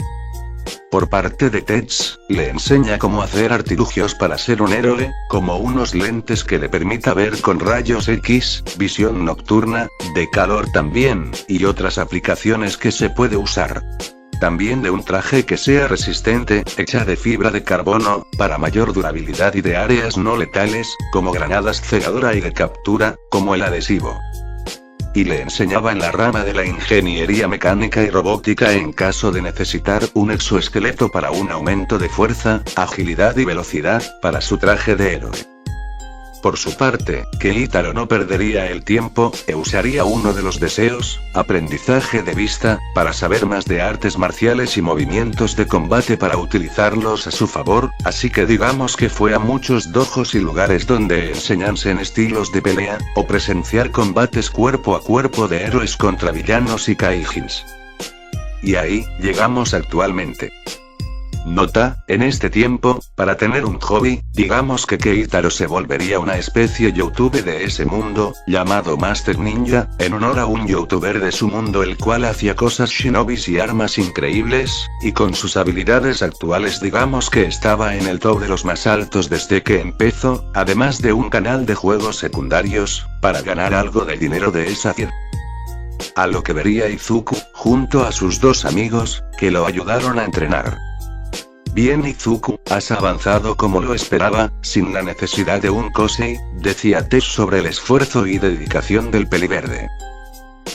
Por parte de Tetsu, le enseña cómo hacer artilugios para ser un héroe, como unos lentes que le permita ver con rayos X, visión nocturna, de calor también, y otras aplicaciones que se puede usar. También de un traje que sea resistente, hecha de fibra de carbono, para mayor durabilidad y de áreas no letales, como granadas cegadora y de captura, como el adhesivo. Y le enseñaba en la rama de la ingeniería mecánica y robótica en caso de necesitar un exoesqueleto para un aumento de fuerza, agilidad y velocidad, para su traje de héroe. Por su parte, Keitaro no perdería el tiempo, e usaría uno de los deseos, aprendizaje de vista, para saber más de artes marciales y movimientos de combate para utilizarlos a su favor, así que digamos que fue a muchos dojos y lugares donde enseñarse en estilos de pelea, o presenciar combates cuerpo a cuerpo de héroes contra villanos y kaijins. Y ahí, llegamos actualmente. Nota, en este tiempo, para tener un hobby, digamos que Keitaro se volvería una especie YouTube de ese mundo, llamado Master Ninja, en honor a un youtuber de su mundo el cual hacía cosas shinobis y armas increíbles, y con sus habilidades actuales digamos que estaba en el top de los más altos desde que empezó, además de un canal de juegos secundarios, para ganar algo de dinero de esa tienda. A lo que vería Izuku, junto a sus dos amigos, que lo ayudaron a entrenar. Bien Izuku, has avanzado como lo esperaba, sin la necesidad de un Kosei, decía Tetsu sobre el esfuerzo y dedicación del peliverde.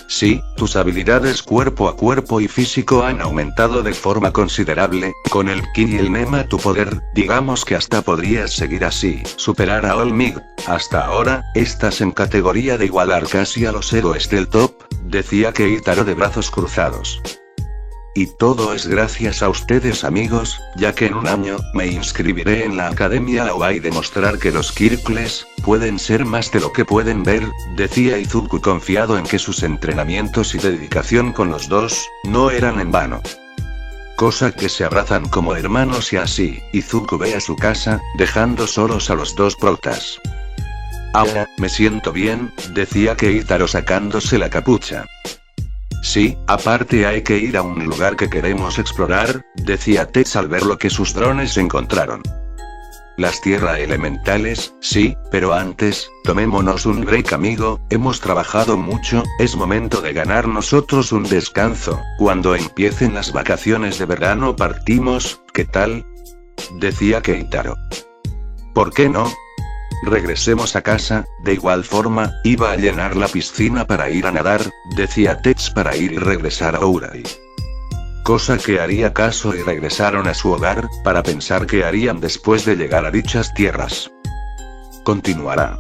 Sí, tus habilidades cuerpo a cuerpo y físico han aumentado de forma considerable, con el Ki y el Nema tu poder, digamos que hasta podrías seguir así, superar a All Might, hasta ahora, estás en categoría de igualar casi a los héroes del top, decía Keitaro de brazos cruzados. Y todo es gracias a ustedes amigos, ya que en un año, me inscribiré en la Academia Aoi y demostrar que los Kirkles, pueden ser más de lo que pueden ver, decía Izuku confiado en que sus entrenamientos y dedicación con los dos, no eran en vano. Cosa que se abrazan como hermanos y así, Izuku ve a su casa, dejando solos a los dos protas. Ahora, me siento bien, decía Keitaro sacándose la capucha. Sí, aparte hay que ir a un lugar que queremos explorar, decía Tetsu al ver lo que sus drones encontraron. Las tierra elementales, sí, pero antes, tomémonos un break amigo, hemos trabajado mucho, es momento de ganar nosotros un descanso, cuando empiecen las vacaciones de verano partimos, ¿qué tal? Decía Keitaro. ¿Por qué no? regresemos a casa. De igual forma, iba a llenar la piscina para ir a nadar, decía Tex para ir y regresar a Ouray. Cosa que haría caso y regresaron a su hogar, para pensar qué harían después de llegar a dichas tierras. Continuará.